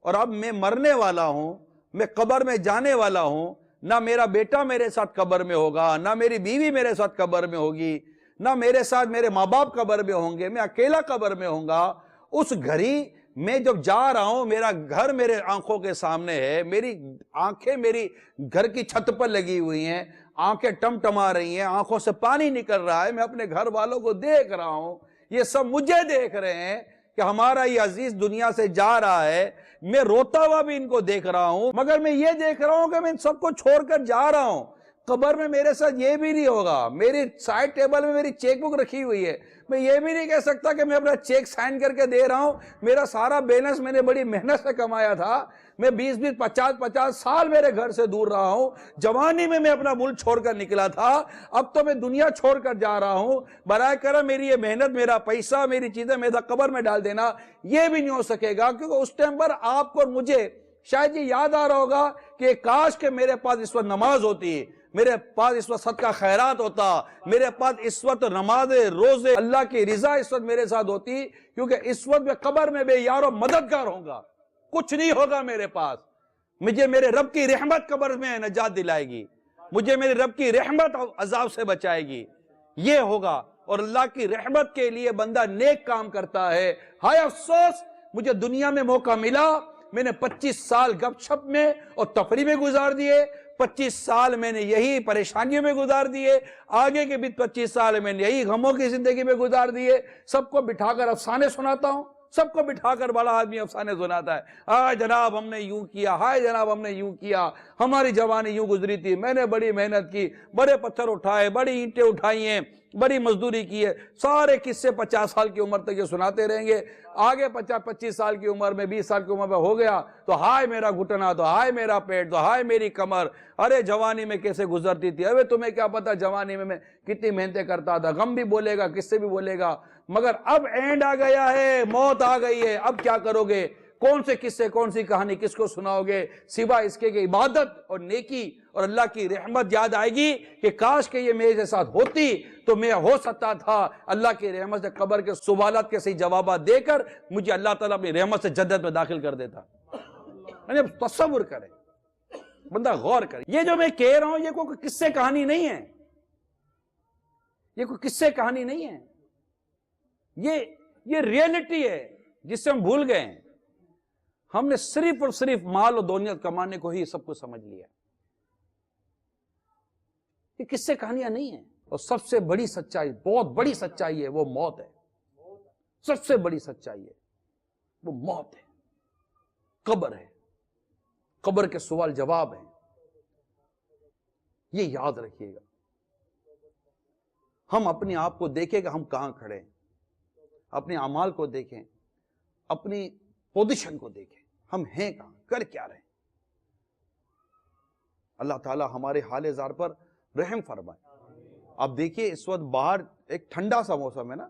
اور اب میں مرنے والا ہوں، میں قبر میں جانے والا ہوں، نہ میرا بیٹا میرے ساتھ قبر میں ہوگا، نہ میری بیوی میرے ساتھ قبر میں ہوگی، نہ میرے ساتھ میرے ماں باپ قبر میں ہوں گے، میں اکیلا قبر میں ہوں گا۔ اس گھڑی میں جب جا رہا ہوں، میرا گھر میرے آنکھوں کے سامنے ہے، میری آنکھیں میری گھر کی چھت پر لگی ہوئی ہیں، آنکھیں ٹمٹما رہی ہیں، آنکھوں سے پانی نکل رہا ہے، میں اپنے گھر والوں کو دیکھ رہا ہوں، یہ سب مجھے دیکھ رہے ہیں کہ ہمارا یہ عزیز دنیا سے جا رہا ہے۔ میں روتا ہوا بھی ان کو دیکھ رہا ہوں، مگر میں یہ دیکھ رہا ہوں کہ میں ان سب کو چھوڑ کر جا رہا ہوں۔ قبر میں میرے ساتھ یہ بھی نہیں ہوگا، میری سائڈ ٹیبل میں میری چیک بک رکھی ہوئی ہے، میں یہ بھی نہیں کہہ سکتا کہ میں اپنا چیک سائن کر کے دے رہا ہوں، میرا سارا بیلنس میں نے بڑی محنت سے کمایا تھا، میں 20 50 سال میرے گھر سے دور رہا ہوں، جوانی میں اپنا ملک چھوڑ کر نکلا تھا، اب تو میں دنیا چھوڑ کر جا رہا ہوں، برائے کرم میری یہ محنت، میرا پیسہ، میری چیزیں میرا قبر میں ڈال دینا، یہ بھی نہیں ہو سکے گا، کیونکہ اس ٹائم پر آپ کو مجھے شاید یہ یاد آ رہا ہوگا کہ کاش کہ میرے پاس اس وقت نماز ہوتی، میرے پاس اس وقت صدقہ خیرات ہوتا، میرے پاس اس وقت نماز روزے اللہ کی رضا اس وقت میرے ساتھ ہوتی، کیونکہ اس وقت میں قبر میں بے یار و مددگار ہوں گا، کچھ نہیں ہوگا میرے پاس، مجھے میرے رب کی رحمت قبر میں نجات دلائے گی، مجھے میرے رب کی رحمت عذاب سے بچائے گی، یہ ہوگا۔ اور اللہ کی رحمت کے لیے بندہ نیک کام کرتا ہے۔ ہائے افسوس، مجھے دنیا میں موقع ملا، میں نے 25 سال گپ شپ میں اور تفریح میں گزار دیے، 25 سال میں نے یہی پریشانیوں میں گزار دیے، آگے کے بھی 25 سال میں نے یہی غموں کی زندگی میں گزار دیے۔ سب کو بٹھا کر افسانے سناتا ہوں، سب کو بٹھا کر بڑا آدمی افسانے سناتا ہے، ہائے جناب ہم نے یوں کیا، ہائے جناب ہم نے یوں کیا، ہماری جوانی یوں گزری تھی، میں نے بڑی محنت کی، بڑے پتھر اٹھائے، بڑی اینٹیں اٹھائی ہیں، بڑی مزدوری کی ہے، سارے قصے 50 سال کی عمر تک یہ سناتے رہیں گے۔ آگے 25 سال کی عمر میں، 20 سال کی عمر میں ہو گیا تو ہائے میرا گھٹنا، تو ہائے میرا پیٹ، تو ہائے میری کمر، ارے جوانی میں کیسے گزرتی تھی، ارے تمہیں کیا پتا جوانی میں کتنی محنتیں کرتا تھا، غم بھی بولے گا، کس سے بھی بولے گا، مگر اب اینڈ آ گیا ہے، موت آ گئی ہے، اب کیا کرو گے؟ کون سے قصے، کون سی کہانی کس کو سناؤ گے سوائے اس کے کہ عبادت اور نیکی اور اللہ کی رحمت یاد آئے گی کہ کاش کہ یہ میرے ساتھ ہوتی تو میں ہو سکتا تھا اللہ کی رحمت سے قبر کے سوالات کے صحیح جوابات دے کر مجھے اللہ تعالیٰ اپنی رحمت سے جنت میں داخل کر دیتا۔ یعنی تصور کرے، بندہ غور کرے، یہ جو میں کہہ رہا ہوں یہ کوئی قصے کہانی نہیں ہے، یہ کوئی قصے کہانی نہیں ہے، یہ ریئلٹی ہے جس سے ہم بھول گئے ہیں۔ ہم نے صرف اور صرف مال اور دولت کمانے کو ہی سب کچھ سمجھ لیا، یہ قصے کہانیاں نہیں ہیں۔ اور سب سے بڑی سچائی، بہت بڑی سچائی ہے، وہ موت ہے، سب سے بڑی سچائی ہے وہ موت ہے، قبر ہے، قبر کے سوال جواب ہیں، یہ یاد رکھیے گا۔ ہم اپنے آپ کو دیکھیں کہ ہم کہاں کھڑے ہیں، اپنے اعمال کو دیکھیں، اپنی پوزیشن کو دیکھیں، ہم ہیں کہاں، کر کیا رہے ہیں۔ اللہ تعالی ہمارے حال زار پر رحم فرمائے۔ اب دیکھیے اس وقت باہر ایک ٹھنڈا سا موسم ہے نا،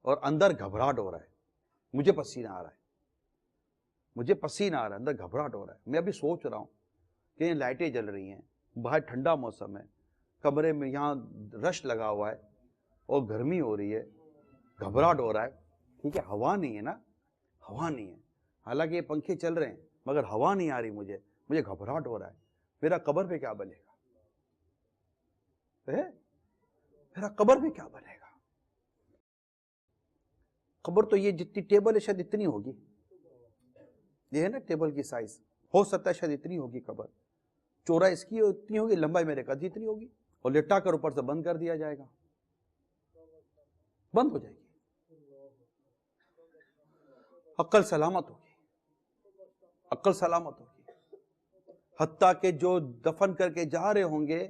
اور اندر گھبراہٹ ہو رہا ہے، مجھے پسینہ آ رہا ہے، مجھے پسینہ آ رہا ہے، اندر گھبراہٹ ہو رہا ہے۔ میں ابھی سوچ رہا ہوں کہ یہ لائٹیں جل رہی ہیں، باہر ٹھنڈا موسم ہے، کمرے میں یہاں رش لگا ہوا ہے اور گرمی ہو رہی ہے، گھبراہٹ ہو رہا ہے، ٹھیک ہے، ہوا نہیں ہے نا، ہوا نہیں ہے، حالانکہ یہ پنکھے چل رہے ہیں مگر ہوا نہیں آ رہی، مجھے گھبراہٹ ہو رہا ہے۔ میرا قبر پہ کیا بنے گا؟ میرا قبر میں کیا بنے گا؟ قبر تو یہ جتنی ٹیبل ہے شاید اتنی ہوگی، یہ ہے نا ٹیبل کی سائز، ہو سکتا ہے شاید اتنی ہوگی قبر، چوڑائی اس کی اتنی ہوگی، لمبائی میرے قد اتنی ہوگی، اور لٹا کر اوپر سے بند کر دیا جائے گا، بند ہو جائے گی، عقل سلامت ہوگی، عقل سلامت ہوگی۔ حتیٰ کہ جو دفن کر کے جا رہے ہوں گے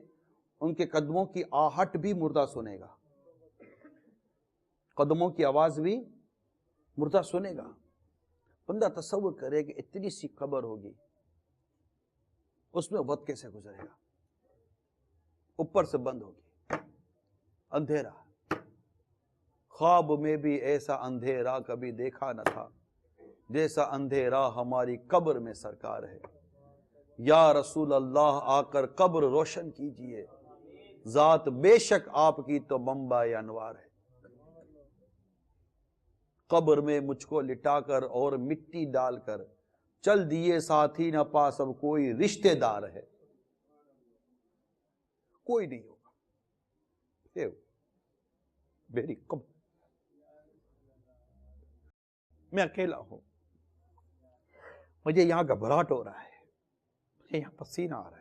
ان کے قدموں کی آہٹ بھی مردہ سنے گا، قدموں کی آواز بھی مردہ سنے گا۔ بندہ تصور کرے کہ اتنی سی قبر ہوگی، اس میں وقت کیسے گزرے گا؟ اوپر سے بند ہوگی، اندھیرا، خواب میں بھی ایسا اندھیرا کبھی دیکھا نہ تھا جیسا اندھیرا ہماری قبر میں سرکار ہے۔ یا رسول اللہ آ کر قبر روشن کیجئے، ذات بے شک آپ کی تو منبع انوار ہے۔ قبر میں مجھ کو لٹا کر اور مٹی ڈال کر چل دیے ساتھی نہ پاس اب کوئی رشتے دار ہے، کوئی نہیں ہوگا، میری قبر، میں اکیلا ہوں، مجھے یہاں گھبراہٹ ہو رہا ہے، مجھے یہاں پسینہ آ رہا ہے۔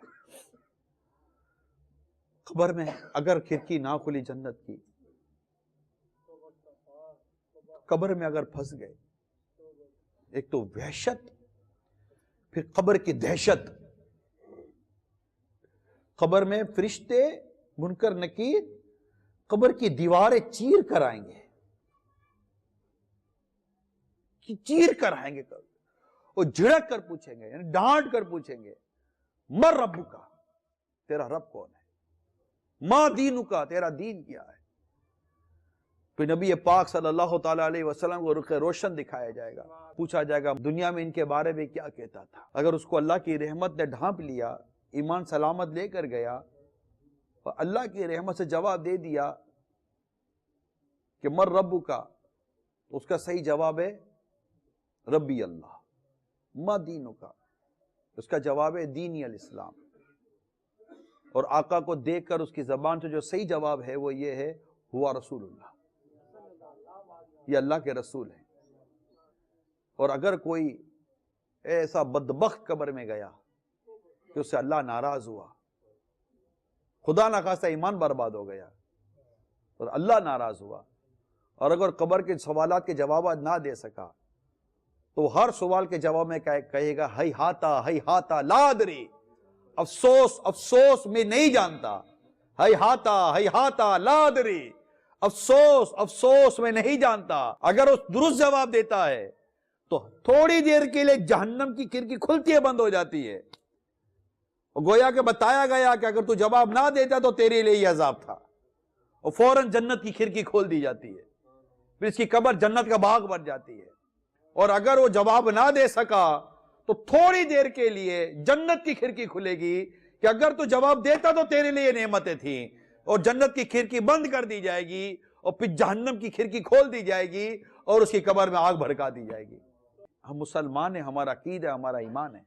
قبر میں اگر کھڑکی نہ کھلی جنت کی، قبر میں اگر پھنس گئے، ایک تو وحشت، پھر قبر کی دہشت، قبر میں فرشتے منکر نکیر قبر کی دیواریں چیر کر آئیں گے، چیر کر آئیں گے، اور جھڑک کر پوچھیں گے، یعنی ڈانٹ کر پوچھیں گے، مر رب کا، تیرا رب کون ہے، ماں دین کا، تیرا دین کیا ہے۔ پھر نبی پاک صلی اللہ تعالیٰ علیہ وسلم کو رخ روشن دکھایا جائے گا، پوچھا جائے گا دنیا میں ان کے بارے میں کیا کہتا تھا۔ اگر اس کو اللہ کی رحمت نے ڈھانپ لیا، ایمان سلامت لے کر گیا، اور اللہ کی رحمت سے جواب دے دیا کہ مر رب کا، اس کا صحیح جواب ہے ربی اللہ، ما دینو کا، اس کا جواب ہے دینی الاسلام۔ اور آقا کو دیکھ کر اس کی زبان سے جو صحیح جواب ہے وہ یہ ہے ہوا رسول اللہ، یہ اللہ کے رسول ہیں۔ اور اگر کوئی ایسا بدبخت قبر میں گیا کہ اس سے اللہ ناراض ہوا، خدا نخواستہ ایمان برباد ہو گیا اور اللہ ناراض ہوا، اور اگر قبر کے سوالات کے جوابات نہ دے سکا تو ہر سوال کے جواب میں کہے گا ہی ہاتا لا ادری، افسوس افسوس میں نہیں جانتا، ہی ہاتا لا ادری، افسوس افسوس میں نہیں جانتا۔ اگر اس درست جواب دیتا ہے تو تھوڑی دیر کے لیے جہنم کی کھڑکی کھلتی ہے، بند ہو جاتی ہے، گویا کہ بتایا گیا کہ اگر تو جواب نہ دیتا تو تیرے لیے یہ عذاب تھا، اور فوراً جنت کی کھڑکی کھول دی جاتی ہے، پھر اس کی قبر جنت کا باغ بن جاتی ہے۔ اور اگر وہ جواب نہ دے سکا تو تھوڑی دیر کے لیے جنت کی کھڑکی کھلے گی کہ اگر تو جواب دیتا تو تیرے لیے نعمتیں تھیں، اور جنت کی کھڑکی بند کر دی جائے گی، اور پھر جہنم کی کھڑکی کھول دی جائے گی اور اس کی قبر میں آگ بھڑکا دی جائے گی۔ ہم مسلمان ہیں، ہمارا عقیدہ ہے، ہمارا ایمان ہے،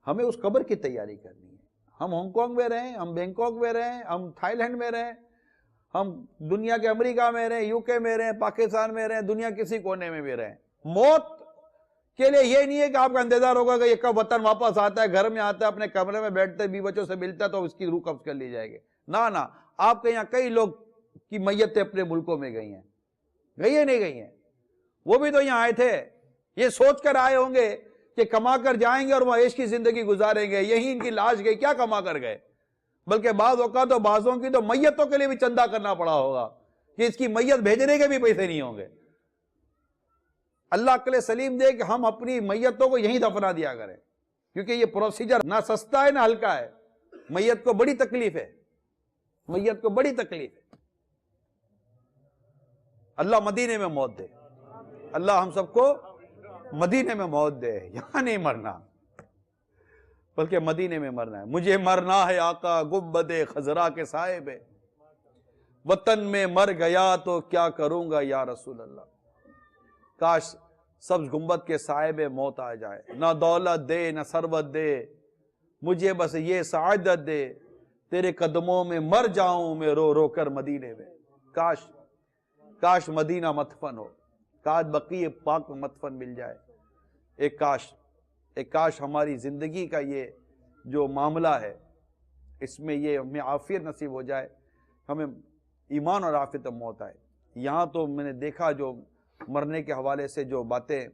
ہمیں اس قبر کی تیاری کرنی ہے۔ ہم ہانگ کانگ میں رہیں، ہم بینکاک میں رہیں، ہم تھائی لینڈ میں رہیں، ہم دنیا کے امریکہ میں رہیں، یو کے میں رہیں، پاکستان میں رہیں، دنیا کسی کونے میں بھی رہیں، موت کے لیے یہ نہیں ہے کہ آپ کا انتظار ہوگا کہ یہ کب وطن واپس آتا ہے، گھر میں آتا ہے، اپنے کمرے میں بیٹھتے بیوی بچوں سے ملتا ہے تو اس کی روح قبض کر لی جائے گی۔ نہ آپ کے یہاں کئی لوگ کی میتیں اپنے ملکوں میں گئی ہیں، گئی ہیں نہیں گئی ہیں، وہ بھی تو یہاں آئے تھے، یہ سوچ کر آئے ہوں گے کہ کما کر جائیں گے اور وہ عیش کی زندگی گزاریں گے، یہی ان کی لاش گئی، کیا کما کر گئے؟ بلکہ بعض اوقات تو بعضوں کی تو میتوں کے لیے بھی چندہ کرنا پڑا ہوگا کہ اس کی میت بھیجنے کے بھی پیسے نہیں ہوں گے۔ اللہ عقل سلیم دے کہ ہم اپنی میتوں کو یہیں دفنا دیا کریں، کیونکہ یہ پروسیجر نہ سستا ہے نہ ہلکا ہے، میت کو بڑی تکلیف ہے، میت کو بڑی تکلیف ہے۔ اللہ مدینے میں موت دے، اللہ ہم سب کو مدینے میں موت دے، یہاں نہیں مرنا بلکہ مدینے میں مرنا ہے۔ مجھے مرنا ہے آقا گنبد خضرا کے سائے پہ، وطن میں مر گیا تو کیا کروں گا یا رسول اللہ۔ کاش سبز گنبد کے سائے میں موت آ جائے، نہ دولت دے نہ ثروت دے، مجھے بس یہ سعادت دے، تیرے قدموں میں مر جاؤں میں رو رو کر مدینے میں۔ کاش مدینہ مدفن ہو، کاش بقیع پاک میں مدفن مل جائے، ایک کاش ہماری زندگی کا یہ جو معاملہ ہے اس میں یہ ہمیں عافیت نصیب ہو جائے، ہمیں ایمان اور عافیت موت آئے۔ یہاں تو میں نے دیکھا جو مرنے کے حوالے سے جو باتیں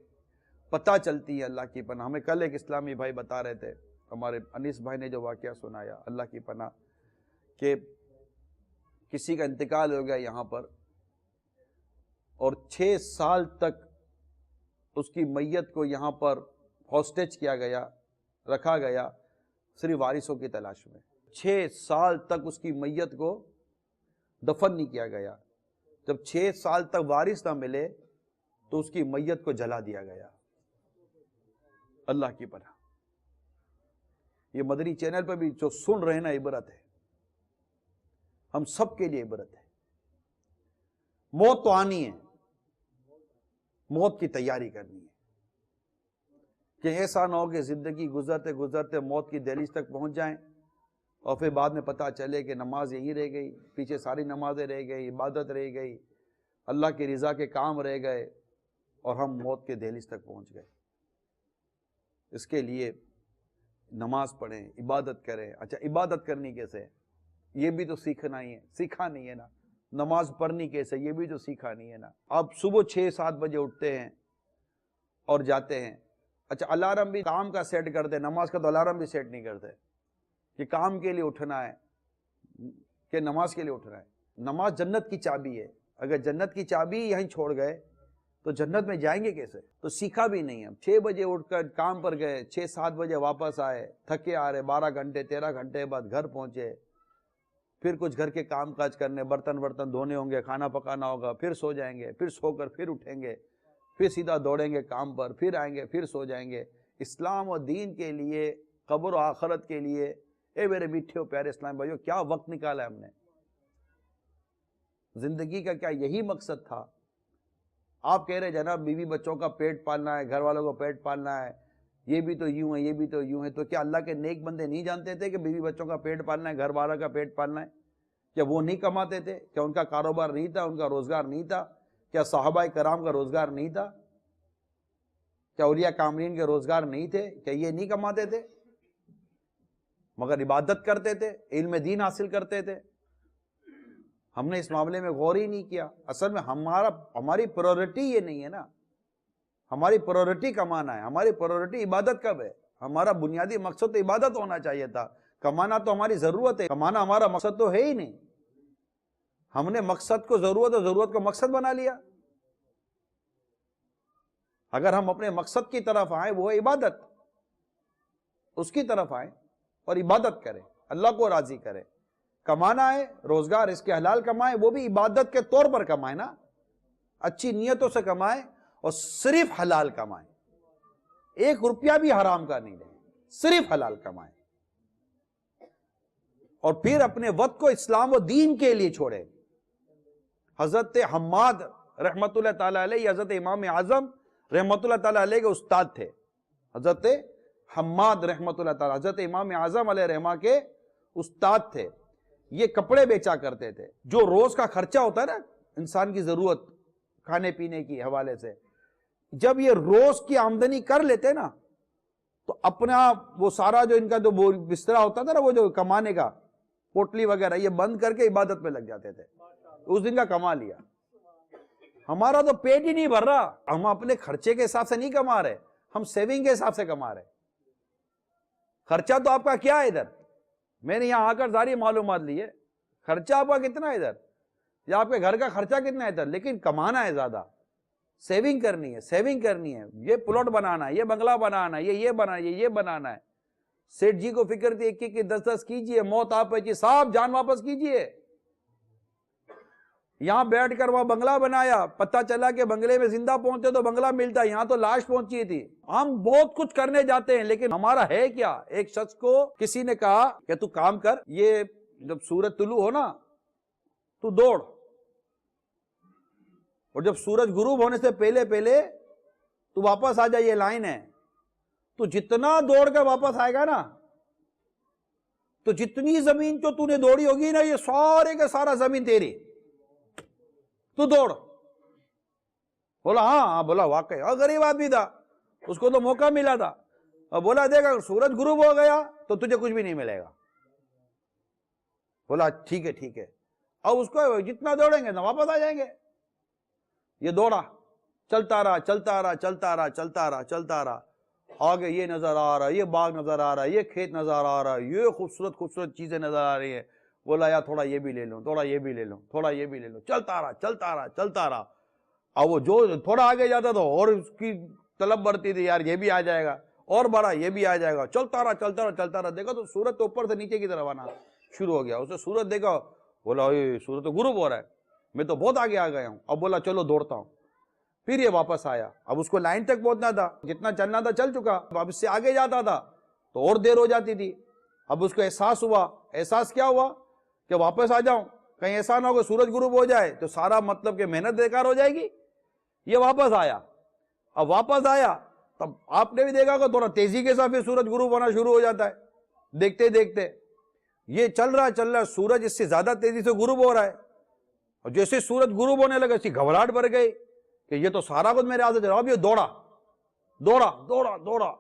پتہ چلتی ہیں، اللہ کی پناہ۔ ہمیں کل ایک اسلامی بھائی بتا رہے تھے، ہمارے انیس بھائی نے جو واقعہ سنایا، اللہ کی پناہ، کہ کسی کا انتقال ہو گیا یہاں پر اور 6 سال تک اس کی میت کو یہاں پر ہاسٹیج کیا گیا، رکھا گیا صرف وارثوں کی تلاش میں۔ 6 سال تک اس کی میت کو دفن نہیں کیا گیا۔ جب 6 سال تک وارث نہ ملے تو اس کی میت کو جلا دیا گیا۔ اللہ کی پناہ، یہ مدنی چینل پہ بھی جو سن رہے نا، عبرت ہے، ہم سب کے لیے عبرت ہے۔ موت تو آنی ہے، موت کی تیاری کرنی ہے۔ کہ ایسا نہ ہو کہ زندگی گزرتے گزرتے موت کی دہلیز تک پہنچ جائیں اور پھر بعد میں پتہ چلے کہ نماز یہی رہ گئی، پیچھے ساری نمازیں رہ گئی، عبادت رہ گئی، اللہ کی رضا کے کام رہ گئے اور ہم موت کے دہلیز تک پہنچ گئے۔ اس کے لیے نماز پڑھیں، عبادت کریں۔ اچھا عبادت کرنی کیسے؟ یہ بھی تو سیکھنا ہی ہے، سیکھا نہیں ہے نا۔ نماز پڑھنی کیسے؟ یہ بھی تو سیکھا نہیں ہے نا۔ آپ صبح 6-7 بجے اٹھتے ہیں اور جاتے ہیں۔ اچھا الارم بھی کام کا سیٹ کرتے، نماز کا تو الارم بھی سیٹ نہیں کرتے کہ کام کے لیے اٹھنا ہے کہ نماز کے لیے اٹھنا ہے۔ نماز جنت کی چابی ہے، اگر جنت کی چابی یہیں چھوڑ گئے تو جنت میں جائیں گے کیسے؟ تو سیکھا بھی نہیں ہے۔ 6 بجے اٹھ کر کام پر گئے، 6-7 بجے واپس آئے، تھکے آ رہے، 12 گھنٹے 13 گھنٹے بعد گھر پہنچے، پھر کچھ گھر کے کام کاج کرنے، برتن دھونے ہوں گے، کھانا پکانا ہوگا، پھر سو جائیں گے، پھر سو کر پھر اٹھیں گے، پھر سیدھا دوڑیں گے کام پر، پھر آئیں گے، پھر سو جائیں گے۔ اسلام و دین کے لیے، قبر و آخرت کے لیے، اے میرے میٹھے و پیارے اسلام بھائیو، کیا وقت نکالا ہے ہم نے؟ زندگی کا کیا یہی مقصد تھا؟ آپ کہہ رہے جناب بیوی بچوں کا پیٹ پالنا ہے، گھر والوں کو پیٹ پالنا ہے، یہ بھی تو یوں ہے، یہ بھی تو یوں ہے، تو کیا اللہ کے نیک بندے نہیں جانتے تھے کہ بیوی بچوں کا پیٹ پالنا ہے، گھر والوں کا پیٹ پالنا ہے؟ کیا وہ نہیں کماتے تھے؟ کیا ان کا کاروبار نہیں تھا، ان کا روزگار نہیں تھا؟ کیا صحابہ کرام کا روزگار نہیں تھا؟ کیا اولیاء کاملین کے روزگار نہیں تھے؟ کیا یہ نہیں کماتے تھے؟ مگر عبادت کرتے تھے، علم دین حاصل کرتے تھے۔ ہم نے اس معاملے میں غور ہی نہیں کیا۔ اصل میں ہماری پرائورٹی یہ نہیں ہے نا، ہماری پرائورٹی کمانا ہے، ہماری پرائورٹی عبادت کب ہے؟ ہمارا بنیادی مقصد تو عبادت ہونا چاہیے تھا۔ کمانا تو ہماری ضرورت ہے، کمانا ہمارا مقصد تو ہے ہی نہیں۔ ہم نے مقصد کو ضرورت اور ضرورت کو مقصد بنا لیا۔ اگر ہم اپنے مقصد کی طرف آئیں، وہ ہے عبادت، اس کی طرف آئیں اور عبادت کریں، اللہ کو راضی کریں۔ کمانا ہے، روزگار اس کے حلال کمائیں، وہ بھی عبادت کے طور پر کمائیں نا، اچھی نیتوں سے کمائیں اور صرف حلال کمائیں، 1 روپیہ بھی حرام کا نہیں لیں، صرف حلال کمائیں۔ اور پھر اپنے وقت کو اسلام و دین کے لیے چھوڑیں۔ حضرت حماد رحمت اللہ تعالیٰ علیہ، حضرت امام اعظم رحمت اللہ تعالیٰ علیہ کے استاد تھے۔ حضرت حماد رحمت اللہ تعالیٰ، حضرت امام اعظم علیہ رحمہ کے استاد تھے۔ یہ کپڑے بیچا کرتے تھے۔ جو روز کا خرچہ ہوتا ہے نا انسان کی ضرورت کھانے پینے کی حوالے سے، جب یہ روز کی آمدنی کر لیتے نا تو اپنا وہ سارا جو ان کا جو بستر ہوتا تھا نا، وہ جو کمانے کا پوٹلی وغیرہ، یہ بند کر کے عبادت میں لگ جاتے تھے۔ اس دن کا کما لیا۔ ہمارا تو پیٹ ہی نہیں بھر رہا، ہم اپنے خرچے کے حساب سے نہیں کما رہے، ہم سیونگ کے حساب سے کما رہے۔ خرچہ تو آپ کا کیا ہے ادھر؟ میں نے یہاں آ کر ساری معلومات لی ہے، خرچہ آپ کا کتنا ہے ادھر، یا آپ کے گھر کا خرچہ کتنا ہے ادھر، لیکن کمانا ہے زیادہ، سیونگ کرنی ہے، سیونگ کرنی ہے، یہ پلاٹ بنانا ہے، یہ بنگلہ بنانا ہے، یہ بنانا ہے، یہ بنانا ہے۔ سیٹھ جی کو فکر تھی 1 10 کیجئے، موت آپ پہنچی، صاحب جان واپس کیجئے۔ یہاں بیٹھ کر وہاں بنگلہ بنایا، پتہ چلا کہ بنگلے میں زندہ پہنچتے تو بنگلہ ملتا، یہاں تو لاش پہنچی تھی۔ ہم بہت کچھ کرنے جاتے ہیں لیکن ہمارا ہے کیا؟ ایک شخص کو کسی نے کہا کہ تو کام کر، یہ جب سورج طلوع ہو نا تو دوڑ، اور جب سورج غروب ہونے سے پہلے تو واپس آ جائے، یہ لائن ہے۔ تو جتنا دوڑ کر واپس آئے گا نا، تو جتنی زمین جو تو نے دوڑی ہوگی نا، یہ سارے کا سارا زمین تیری، تو دوڑ۔ بولا ہاں، بولا واقعی، اور غریب آدمی تھا، اس کو تو موقع ملا تھا، اور بولا دیکھ اگر سورج غروب ہو گیا تو تجھے کچھ بھی نہیں ملے گا۔ بولا ٹھیک ہے، اب اس کو جتنا دوڑیں گے نا واپس آ جائیں گے۔ یہ دوڑا، چلتا رہا، آگے یہ نظر آ رہا ہے، یہ باغ نظر آ رہا ہے، یہ کھیت نظر آ رہا ہے، یہ خوبصورت چیزیں نظر آ رہی ہیں۔ بولا یا تھوڑا یہ بھی لے لوں، تھوڑا یہ بھی لے لوں، چلتا رہا۔ اب وہ جو تھوڑا آگے جاتا تو اور اس کی طلب بڑھتی تھی، یار یہ بھی آ جائے گا، اور بڑا یہ بھی آ جائے گا، چلتا رہا۔ دیکھا تو سورج تو اوپر سے نیچے کی طرف آنا شروع ہو گیا۔ اسے سورج دیکھا، بولا سورج تو غروب ہو رہا ہے، میں تو بہت آگے آ گیا ہوں۔ اب بولا چلو دوڑتا ہوں۔ پھر یہ واپس آیا، اب اس کو لائن تک پہنچنا تھا، جتنا چلنا تھا چل چکا، اب اس سے آگے جاتا تھا تو اور دیر ہو جاتی تھی۔ اب اس کو احساس کیا ہوا کہ واپس آ جاؤں، کہیں ایسا نہ ہو کہ سورج غروب ہو جائے تو سارا مطلب کہ محنت بیکار ہو جائے گی۔ یہ واپس آیا، اب واپس آیا تب آپ نے بھی دیکھا کہ تھوڑا تیزی کے ساتھ پھر سورج غروب ہونا شروع ہو جاتا ہے، دیکھتے دیکھتے یہ چل رہا ہے، سورج اس سے زیادہ تیزی سے غروب ہو رہا ہے، اور جیسے سورج غروب ہونے لگا اسی گھبراہٹ بھر گئی کہ یہ تو سارا کچھ میرے ہاتھ سے، اب یہ دوڑا دوڑا دوڑا دوڑا،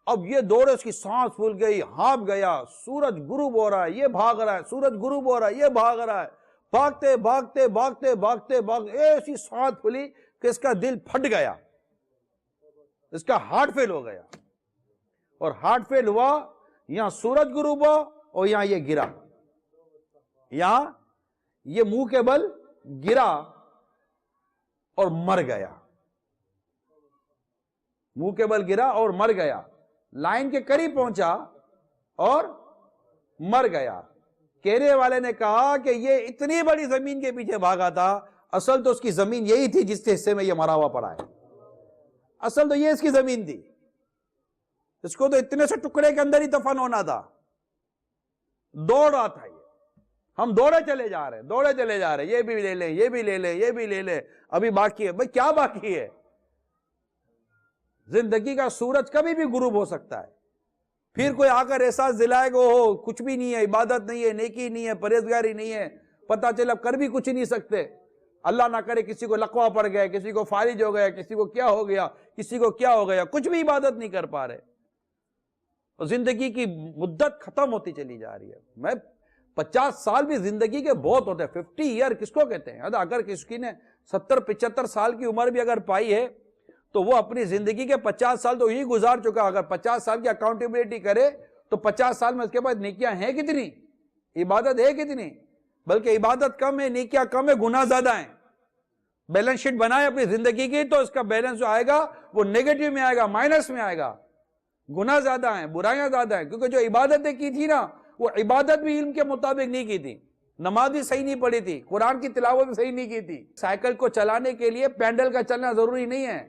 اب یہ دوڑے، اس کی سانس پھول گئی، ہانپ گیا، سورج غروب ہو رہا ہے، یہ بھاگ رہا ہے، سورج غروب ہو رہا ہے، یہ بھاگ رہا ہے، بھاگتے بھاگتے بھاگتے بھاگتے بھاگتے ایسی سانس پھولی کہ اس کا دل پھٹ گیا، اس کا ہارٹ فیل ہو گیا، اور ہارٹ فیل ہوا، یہاں سورج غروب ہوا اور یہاں یہ گرا، یہاں یہ منہ کے بل گرا اور مر گیا، منہ کے بل گرا اور مر گیا، لائن کے قریب پہنچا اور مر گیا۔ کہنے والے نے کہا کہ یہ اتنی بڑی زمین کے پیچھے بھاگا تھا، اصل تو اس کی زمین یہی تھی جس کے حصے میں یہ مرا ہوا پڑا ہے، اصل تو یہ اس کی زمین تھی، اس کو تو اتنے سے ٹکڑے کے اندر ہی دفن ہونا تھا، دوڑ رہا تھا یہ، ہم دوڑے چلے جا رہے ہیں، دوڑے چلے جا رہے ہیں، یہ بھی لے لیں، یہ بھی لے لیں، یہ بھی لے لیں، ابھی باقی ہے۔ بھئی کیا باقی ہے؟ زندگی کا سورج کبھی بھی غروب ہو سکتا ہے، پھر کوئی آ کر احساس دلائے گا ہو کچھ بھی نہیں ہے، عبادت نہیں ہے، نیکی نہیں ہے، پرہیزگاری نہیں ہے، پتہ چلا کر بھی کچھ نہیں سکتے، اللہ نہ کرے کسی کو لقوہ پڑ گیا، کسی کو فارج ہو گیا، کسی کو کیا ہو گیا، کسی کو کیا ہو گیا، کچھ بھی عبادت نہیں کر پا رہے، اور زندگی کی مدت ختم ہوتی چلی جا رہی ہے۔ میں 50 سال بھی زندگی کے بہت ہوتے ہیں، 50 ایئر کس کو کہتے ہیں؟ اگر کسی نے 70-75 سال کی عمر بھی اگر پائی ہے تو وہ اپنی زندگی کے 50 سال تو ہی گزار چکا، اگر 50 سال کی اکاؤنٹیبلٹی کرے تو 50 سال میں اس کے بعد نیکیاں ہیں کتنی، عبادت ہے کتنی؟ بلکہ عبادت کم ہے، نیکیاں کم ہے، گناہ زیادہ ہیں۔ بیلنس شیٹ بنائے اپنی زندگی کی تو اس کا بیلنس جو آئے گا وہ نیگیٹو میں آئے گا، مائنس میں آئے گا، گناہ زیادہ ہیں، برائیاں زیادہ ہیں، کیونکہ جو عبادتیں کی تھی نا وہ عبادت بھی علم کے مطابق نہیں کی تھی، نماز بھی صحیح نہیں پڑھی تھی، قرآن کی تلاوت بھی صحیح نہیں کی تھی۔ سائیکل کو چلانے کے لیے پینڈل کا چلنا ضروری نہیں ہے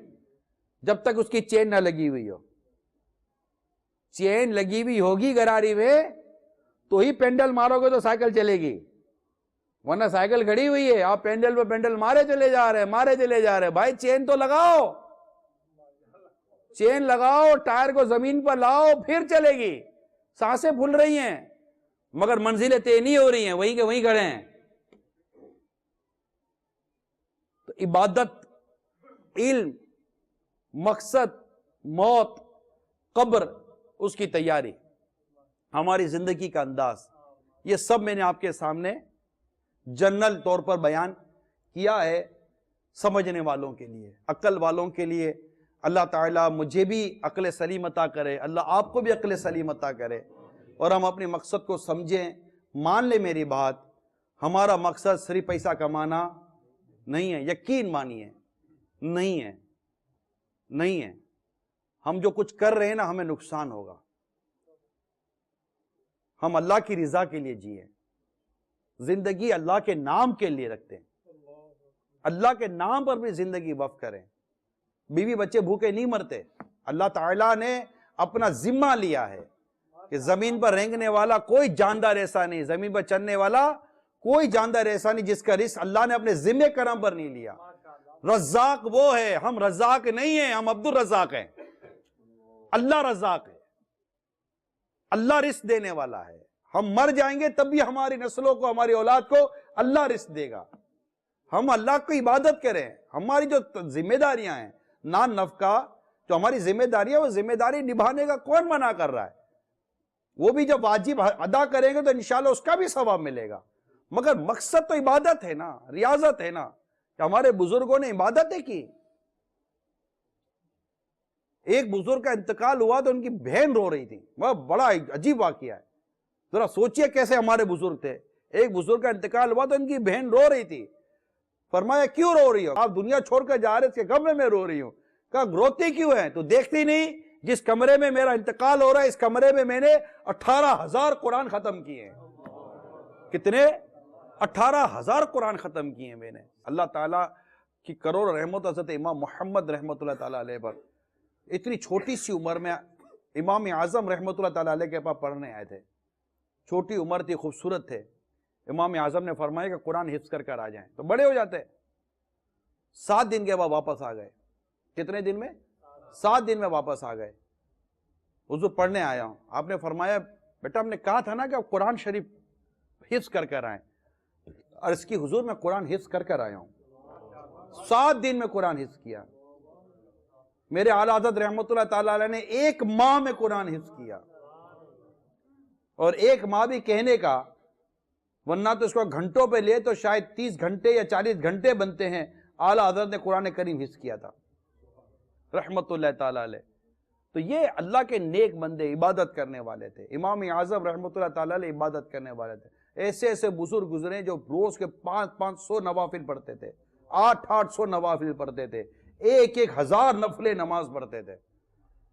جب تک اس کی چین نہ لگی ہوئی ہو، چین لگی ہوئی ہوگی گراری میں تو ہی پینڈل مارو گے تو سائیکل چلے گی، ورنہ سائیکل کھڑی ہوئی ہے، آپ پینڈل پہ پینڈل مارے چلے جا رہے ہیں، مارے چلے جا رہے ہیں۔ بھائی چین تو لگاؤ، چین لگاؤ، ٹائر کو زمین پر لاؤ پھر چلے گی۔ سانسیں پھول رہی ہیں مگر منزلیں طے نہیں ہو رہی ہیں، وہیں کے وہیں کھڑے ہیں۔ تو عبادت، علم، مقصد، موت، قبر، اس کی تیاری، ہماری زندگی کا انداز، یہ سب میں نے آپ کے سامنے جنرل طور پر بیان کیا ہے، سمجھنے والوں کے لیے، عقل والوں کے لیے۔ اللہ تعالیٰ مجھے بھی عقل سلیم عطا کرے، اللہ آپ کو بھی عقل سلیم عطا کرے، اور ہم اپنے مقصد کو سمجھیں۔ مان لے میری بات، ہمارا مقصد صرف پیسہ کمانا نہیں ہے، یقین مانیے نہیں ہے، نہیں ہے۔ ہم جو کچھ کر رہے ہیں نا ہمیں نقصان ہوگا، ہم اللہ کی رضا کے لیے جیے، زندگی اللہ کے نام کے لیے رکھتے ہیں، اللہ کے نام پر بھی زندگی وقف کریں۔ بیوی بچے بھوکے نہیں مرتے، اللہ تعالیٰ نے اپنا ذمہ لیا ہے کہ زمین پر رینگنے والا کوئی جاندار ایسا نہیں، زمین پر چلنے والا کوئی جاندار ایسا نہیں جس کا رزق اللہ نے اپنے ذمہ کرم پر نہیں لیا۔ رزاق وہ ہے، ہم رزاق نہیں ہیں، ہم عبد الرزاق ہیں، اللہ رزاق ہے، اللہ رزق دینے والا ہے۔ ہم مر جائیں گے تب بھی ہماری نسلوں کو، ہماری اولاد کو اللہ رزق دے گا۔ ہم اللہ کو عبادت کریں، ہماری جو ذمہ داریاں ہیں، نان نفقہ جو ہماری ذمہ داریاں، وہ ذمہ داری نبھانے کا کون منع کر رہا ہے؟ وہ بھی جب واجب ادا کریں گے تو انشاءاللہ اس کا بھی ثواب ملے گا، مگر مقصد تو عبادت ہے نا، ریاضت ہے نا، کہ ہمارے بزرگوں نے عبادتیں کی۔ ایک بزرگ کا انتقال ہوا تو ان کی بہن رو رہی تھی، وہ بڑا عجیب واقعہ ہے، ذرا سوچئے کیسے ہمارے بزرگ تھے۔ ایک بزرگ کا انتقال ہوا تو ان کی بہن رو رہی تھی، فرمایا کیوں رو رہی ہو؟ آپ دنیا چھوڑ کر جا رہے، اس کے غم میں روری رہی ہوں۔ کہا روتی کیوں ہے؟ تو دیکھتی نہیں جس کمرے میں میرا انتقال ہو رہا ہے اس کمرے میں میں نے 18,000 قرآن ختم کیے ہیں۔ کتنے؟ 18,000 قرآن ختم کیے ہیں میں نے۔ اللہ تعالیٰ کی کروڑ رحمت حضرت امام محمد رحمت اللہ تعالیٰ علیہ پر، اتنی چھوٹی سی عمر میں امام اعظم رحمت اللہ تعالیٰ علیہ کے پاس پڑھنے آئے تھے، چھوٹی عمر تھی، خوبصورت تھے۔ امام اعظم نے فرمایا کہ قرآن حفظ کر کر آ جائیں، تو بڑے ہو جاتے۔ 7 دن کے بعد واپس آ گئے۔ کتنے دن میں؟ 7 دن میں واپس آ گئے. حضور پڑھنے آیا ہوں. آپ نے فرمایا بیٹا ہم نے کہا تھا نا کہ آپ قرآن شریف حفظ کر کر آئیں. عرض کی حضور میں قرآن حفظ کر کر آیا ہوں. 7 دن میں قرآن حفظ کیا. میرے اعلیٰ حضرت رحمت اللہ تعالیٰ علیہ نے 1 ماہ میں قرآن حفظ کیا. اور 1 ماہ بھی کہنے کا، ورنہ تو اس کو گھنٹوں پہ لے تو شاید 30 گھنٹے یا 40 گھنٹے بنتے ہیں. اعلیٰ حضرت نے قرآن کریم حفظ کیا تھا رحمت اللہ تعالیٰ علیہ. تو یہ اللہ کے نیک بندے عبادت کرنے والے تھے. امام اعظم رحمت اللہ تعالیٰ علیہ عبادت کرنے والے تھے. ایسے ایسے بزرگ گزرے جو روز کے 500 نوافل پڑھتے تھے، 800 نوافل پڑھتے تھے، 1000 نفل نماز پڑھتے تھے.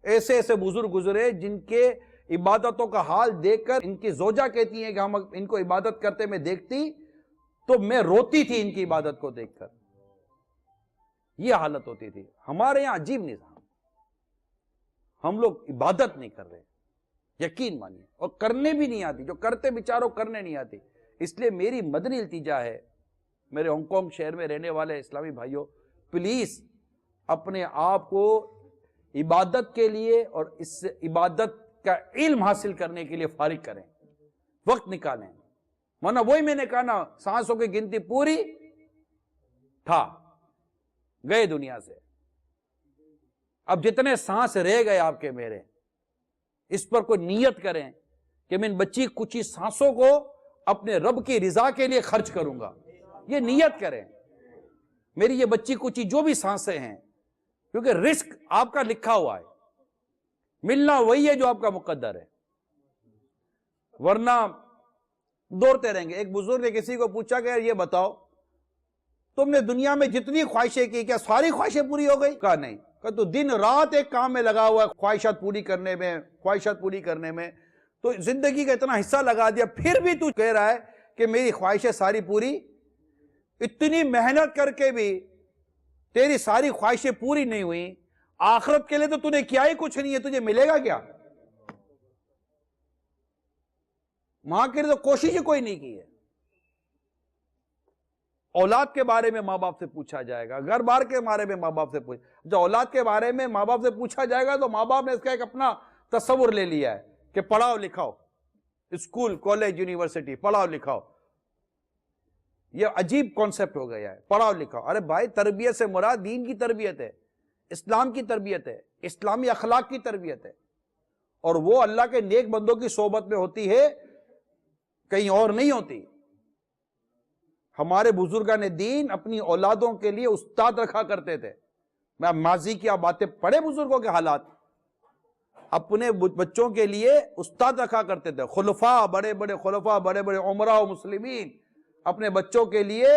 ایسے ایسے بزرگ گزرے جن کے عبادتوں کا حال دیکھ کر ان کی زوجہ کہتی ہیں کہ ہم ان کو عبادت کرتے میں دیکھتی تو میں روتی تھی ان کی عبادت کو دیکھ کر. یہ حالت ہوتی تھی. ہمارے یہاں عجیب نظام، ہم لوگ عبادت نہیں کر رہے، یقین مانیے، اور کرنے بھی نہیں آتی. جو کرتے بیچاروں کرنے نہیں آتی. اس لیے میری مدنی التجا ہے میرے ہانگ کانگ شہر میں رہنے والے اسلامی بھائیوں، پلیز اپنے آپ کو عبادت کے لیے اور اس عبادت کا علم حاصل کرنے کے لیے فارغ کریں، وقت نکالیں. ورنہ وہی میں نے کہا نا، سانسوں کی گنتی پوری تھا، گئے دنیا سے. اب جتنے سانس رہ گئے آپ کے میرے، اس پر کوئی نیت کریں کہ میں ان بچی کچی سانسوں کو اپنے رب کی رضا کے لیے خرچ کروں گا. یہ نیت کریں. میری یہ بچی کچی جو بھی سانسیں ہیں، کیونکہ رزق آپ کا لکھا ہوا ہے، ملنا وہی ہے جو آپ کا مقدر ہے، ورنہ دوڑتے رہیں گے. ایک بزرگ نے کسی کو پوچھا کہ یہ بتاؤ تم نے دنیا میں جتنی خواہشیں کی کیا ساری خواہشیں پوری ہو گئی؟ کہا نہیں. کہ تو دن رات ایک کام میں لگا ہوا ہے، خواہشات پوری کرنے میں تو زندگی کا اتنا حصہ لگا دیا، پھر بھی تو کہہ رہا ہے کہ میری خواہشیں ساری پوری. اتنی محنت کر کے بھی تیری ساری خواہشیں پوری نہیں ہوئی. آخرت کے لیے تو نے کیا ہی کچھ نہیں ہے، تجھے ملے گا کیا؟ وہاں کے لیے تو کوشش ہی کوئی نہیں کی ہے. اولاد کے بارے میں ماں باپ سے پوچھا جائے گا، گھر بار کے بارے میں ماں باپ سے جو اولاد کے بارے میں ماں باپ سے پوچھا جائے گا تو ماں باپ نے اس کا ایک اپنا تصور لے لیا ہے کہ پڑھاؤ لکھاؤ، اسکول کالج یونیورسٹی پڑھاؤ لکھاؤ. یہ عجیب کانسیپٹ ہو گیا ہے، پڑھاؤ لکھاؤ. ارے بھائی، تربیت سے مراد دین کی تربیت ہے، اسلام کی تربیت ہے، اسلامی اخلاق کی تربیت ہے، اور وہ اللہ کے نیک بندوں کی صحبت میں ہوتی ہے، کہیں اور نہیں ہوتی. ہمارے بزرگان دین اپنی اولادوں کے لیے استاد رکھا کرتے تھے. میں ماضی کی آپ باتیں پڑھے، بزرگوں کے حالات، اپنے بچوں کے لیے استاد رکھا کرتے تھے. خلفاء، بڑے بڑے خلفاء، بڑے بڑے عمراء و مسلمین اپنے بچوں کے لیے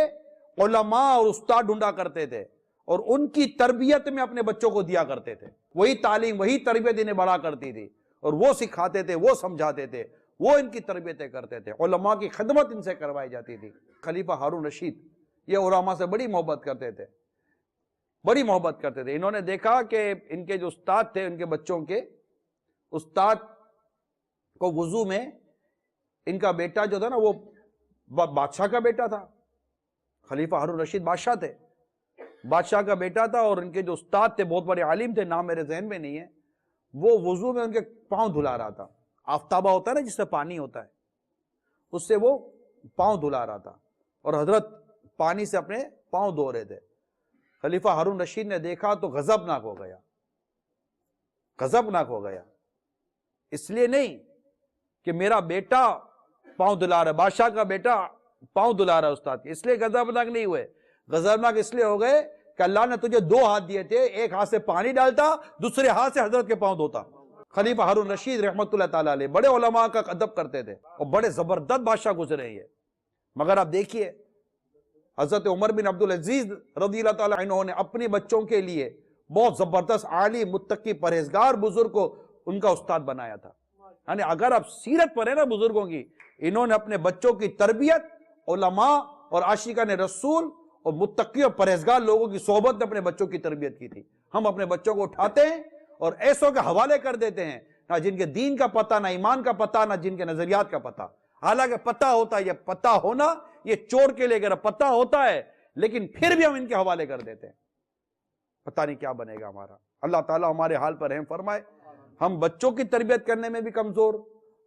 علماء اور استاد ڈھونڈا کرتے تھے، اور ان کی تربیت میں اپنے بچوں کو دیا کرتے تھے. وہی تعلیم، وہی تربیت انہیں بڑا کرتی تھی، اور وہ سکھاتے تھے، وہ سمجھاتے تھے، وہ ان کی تربیتیں کرتے تھے. علماء کی خدمت ان سے کروائی جاتی تھی. خلیفہ ہارون رشید یہ علماء سے بڑی محبت کرتے تھے، بڑی محبت کرتے تھے. انہوں نے دیکھا کہ ان کے جو استاد تھے، ان کے بچوں کے استاد کو وضو میں ان کا بیٹا جو تھا نا، وہ بادشاہ کا بیٹا تھا. خلیفہ ہارون رشید بادشاہ تھے، بادشاہ کا بیٹا تھا، اور ان کے جو استاد تھے بہت بڑے عالم تھے، نام میرے ذہن میں نہیں ہے. وہ وضو میں ان کے پاؤں دھلا رہا تھا. آفتابہ ہوتا ہے نا جس سے پانی ہوتا ہے، اس سے وہ پاؤں دھلا رہا تھا، اور حضرت پانی سے اپنے پاؤں دھو رہے تھے. خلیفہ ہارون رشید نے دیکھا تو غضبناک ہو گیا، غضبناک ہو گیا. اس لیے نہیں کہ میرا بیٹا پاؤں دھلا رہا ہے، بادشاہ کا بیٹا پاؤں دھلا رہا ہے استاد کے، اس لیے غضبناک نہیں ہوئے. غضبناک اس لیے ہو گئے کہ اللہ نے تجھے 2 ہاتھ دیے تھے، ایک ہاتھ سے پانی ڈالتا، دوسرے ہاتھ سے حضرت کے پاؤں دھوتا. خلیفہ ہارون رشید رحمت اللہ تعالیٰ علیہ بڑے علماء کا ادب کرتے تھے، اور بڑے زبردست بادشاہ گزرے ہیں. مگر آپ دیکھیے حضرت عمر بن عبدالعزیز رضی اللہ تعالیٰ عنہ نے اپنے بچوں کے لیے بہت زبردست عالم، متقی، پرہیزگار بزرگ کو ان کا استاد بنایا تھا. یعنی اگر آپ سیرت پڑھیں نا بزرگوں کی، انہوں نے اپنے بچوں کی تربیت علماء اور عاشقان رسول اور متقی اور پرہیزگار لوگوں کی صحبت میں اپنے بچوں کی تربیت کی تھی. ہم اپنے بچوں کو اٹھاتے ہیں اور ایسوں کے حوالے کر دیتے ہیں، نہ جن کے دین کا پتہ، نہ ایمان کا پتہ، نہ جن کے نظریات کا پتہ. حالانکہ پتہ ہوتا ہے، یہ پتہ ہونا یہ چور کے لیے اگر پتہ ہوتا ہے، لیکن پھر بھی ہم ان کے حوالے کر دیتے ہیں. پتہ نہیں کیا بنے گا ہمارا۔ اللہ تعالیٰ ہمارے حال پر رحم فرمائے۔ ہم بچوں کی تربیت کرنے میں بھی کمزور،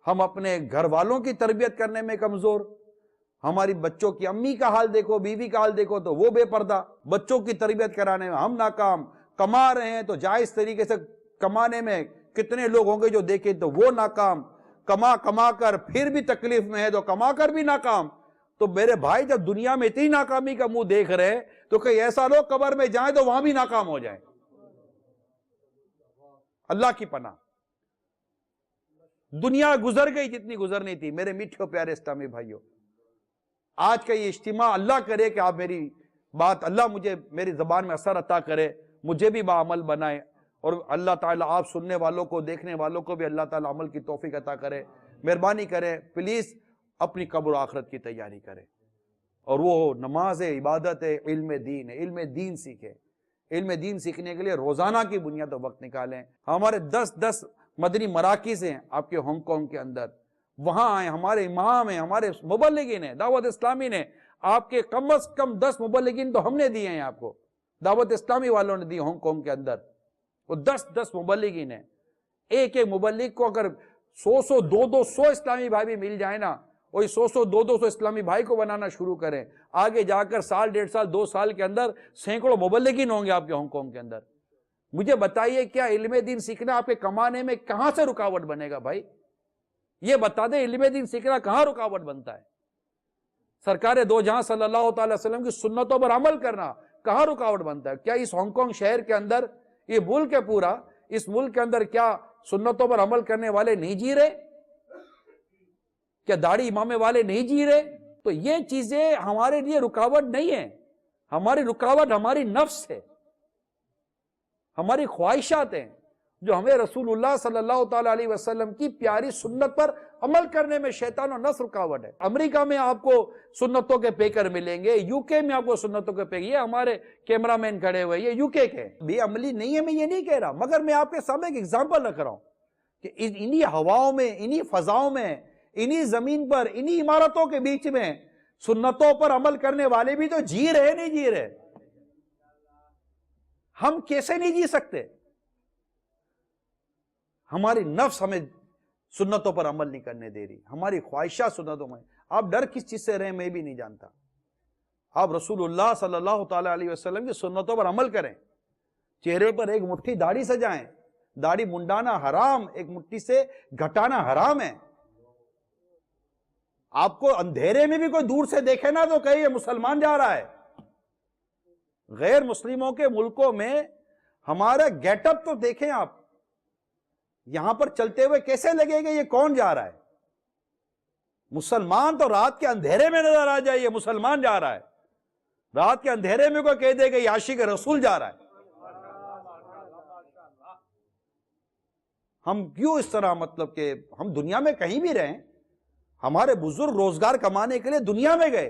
ہم اپنے گھر والوں کی تربیت کرنے میں کمزور۔ ہماری بچوں کی امی کا حال دیکھو، بیوی کا حال دیکھو تو وہ بے پردہ، بچوں کی تربیت کرانے میں ہم ناکام، کما رہے ہیں تو جائز طریقے سے کمانے میں کتنے لوگ ہوں گے جو دیکھیں تو وہ ناکام، کما کر پھر بھی تکلیف میں ہے تو کما کر بھی ناکام۔ تو میرے بھائی جب دنیا میں اتنی ناکامی کا منہ دیکھ رہے تو کہیں ایسا لوگ قبر میں جائیں تو وہاں بھی ناکام ہو جائیں۔ اللہ کی پناہ، دنیا گزر گئی جتنی گزرنی تھی۔ میرے میٹھے پیارے اسلامی بھائیوں، آج کا یہ اجتماع اللہ کرے کہ آپ میری بات، اللہ مجھے میری زبان میں اثر عطا کرے، مجھے بھی باعمل بنائے، اور اللہ تعالیٰ آپ سننے والوں کو، دیکھنے والوں کو بھی اللہ تعالیٰ عمل کی توفیق عطا کرے۔ مہربانی کرے پلیز اپنی قبر و آخرت کی تیاری کرے، اور وہ نماز ہے، عبادت ہے، علم دین ہے، علم دین سیکھے۔ علم دین سیکھنے کے لیے روزانہ کی بنیاد پر وقت نکالیں۔ ہمارے 10 مدنی مراکز ہیں آپ کے ہانگ کانگ کے اندر، وہاں آئیں، ہمارے امام ہیں، ہمارے مبلغین ہیں، دعوت اسلامی نے آپ کے کم از کم 10 مبلغین تو ہم نے دیے ہیں آپ کو، دعوت اسلامی والوں نے دی ہانگ کانگ کے اندر، وہ 10 مبلغین ہیں۔ ایک مبلغ کو اگر 100 200 اسلامی بھائی بھی مل جائے نا، وہی 100 200 اسلامی بھائی کو بنانا شروع کریں، آگے جا کر سال 1.5 سال 2 سال کے اندر سینکڑوں مبلغین ہوں گے آپ کے ہانگ کانگ کے اندر۔ مجھے بتائیے کیا علم دین سیکھنا آپ کے کمانے میں کہاں سے رکاوٹ بنے گا بھائی؟ یہ بتا دیں، علم دین سیکھنا کہاں رکاوٹ بنتا ہے؟ سرکار دو جہاں صلی اللہ تعالی وسلم کی سنتوں پر عمل کرنا کہاں رکاوٹ بنتا ہے؟ کیا اس ہانگ کانگ شہر کے اندر، یہ ملک ہے پورا، اس ملک کے اندر کیا سنتوں پر عمل کرنے والے نہیں جی رہے؟ کیا داڑھی امامے والے نہیں جی رہے؟ تو یہ چیزیں ہمارے لیے رکاوٹ نہیں ہے، ہماری رکاوٹ ہماری نفس ہے، ہماری خواہشات ہیں، جو ہمیں رسول اللہ صلی اللہ تعالی علیہ وسلم کی پیاری سنت پر عمل کرنے میں شیطان و نفس رکاوٹ ہے۔ امریکہ میں آپ کو سنتوں کے پیکر ملیں گے، یو کے میں آپ کو سنتوں کے پیکر، یہ ہمارے کیمرہ مین کھڑے ہوئے، یہ یو کے بھی عملی نہیں ہے، میں یہ نہیں کہہ رہا، مگر میں آپ کے سامنے ایک ایگزامپل رکھ رہا ہوں کہ انہی ہواؤں میں، انہی فضاؤں میں، انہی زمین پر، انہی عمارتوں کے بیچ میں سنتوں پر عمل کرنے والے بھی تو جی رہے نہیں جی رہے؟ ہم کیسے نہیں جی سکتے؟ ہماری نفس ہمیں سنتوں پر عمل نہیں کرنے دے رہی، ہماری خواہشات سنتوں میں۔ آپ ڈر کس چیز سے رہے میں بھی نہیں جانتا۔ آپ رسول اللہ صلی اللہ تعالی علیہ وسلم کی سنتوں پر عمل کریں، چہرے پر ایک مٹھی داڑھی سجائیں، داڑھی منڈانا حرام، ایک مٹھی سے گھٹانا حرام ہے۔ آپ کو اندھیرے میں بھی کوئی دور سے دیکھے نا تو کہے یہ مسلمان جا رہا ہے۔ غیر مسلموں کے ملکوں میں ہمارا گیٹ اپ تو دیکھیں آپ، یہاں پر چلتے ہوئے کیسے لگے گا یہ کون جا رہا ہے؟ مسلمان تو رات کے اندھیرے میں نظر آ جائے یہ مسلمان جا رہا ہے، رات کے اندھیرے میں کوئی کہہ دے کہ یہ عاشق رسول جا رہا ہے۔ ہم کیوں اس طرح، مطلب کہ ہم دنیا میں کہیں بھی رہیں، ہمارے بزرگ روزگار کمانے کے لیے دنیا میں گئے،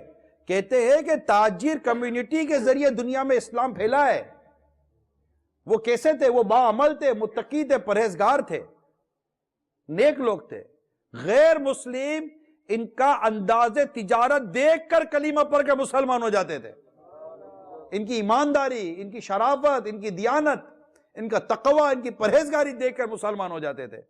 کہتے ہیں کہ تاجر کمیونٹی کے ذریعے دنیا میں اسلام پھیلا ہے۔ وہ کیسے تھے؟ وہ باعمل تھے، متقی تھے، پرہیزگار تھے، نیک لوگ تھے۔ غیر مسلم ان کا انداز تجارت دیکھ کر کلمہ پڑھ کے مسلمان ہو جاتے تھے۔ ان کی ایمانداری، ان کی شرافت، ان کی دیانت، ان کا تقوی، ان کی پرہیزگاری دیکھ کر مسلمان ہو جاتے تھے۔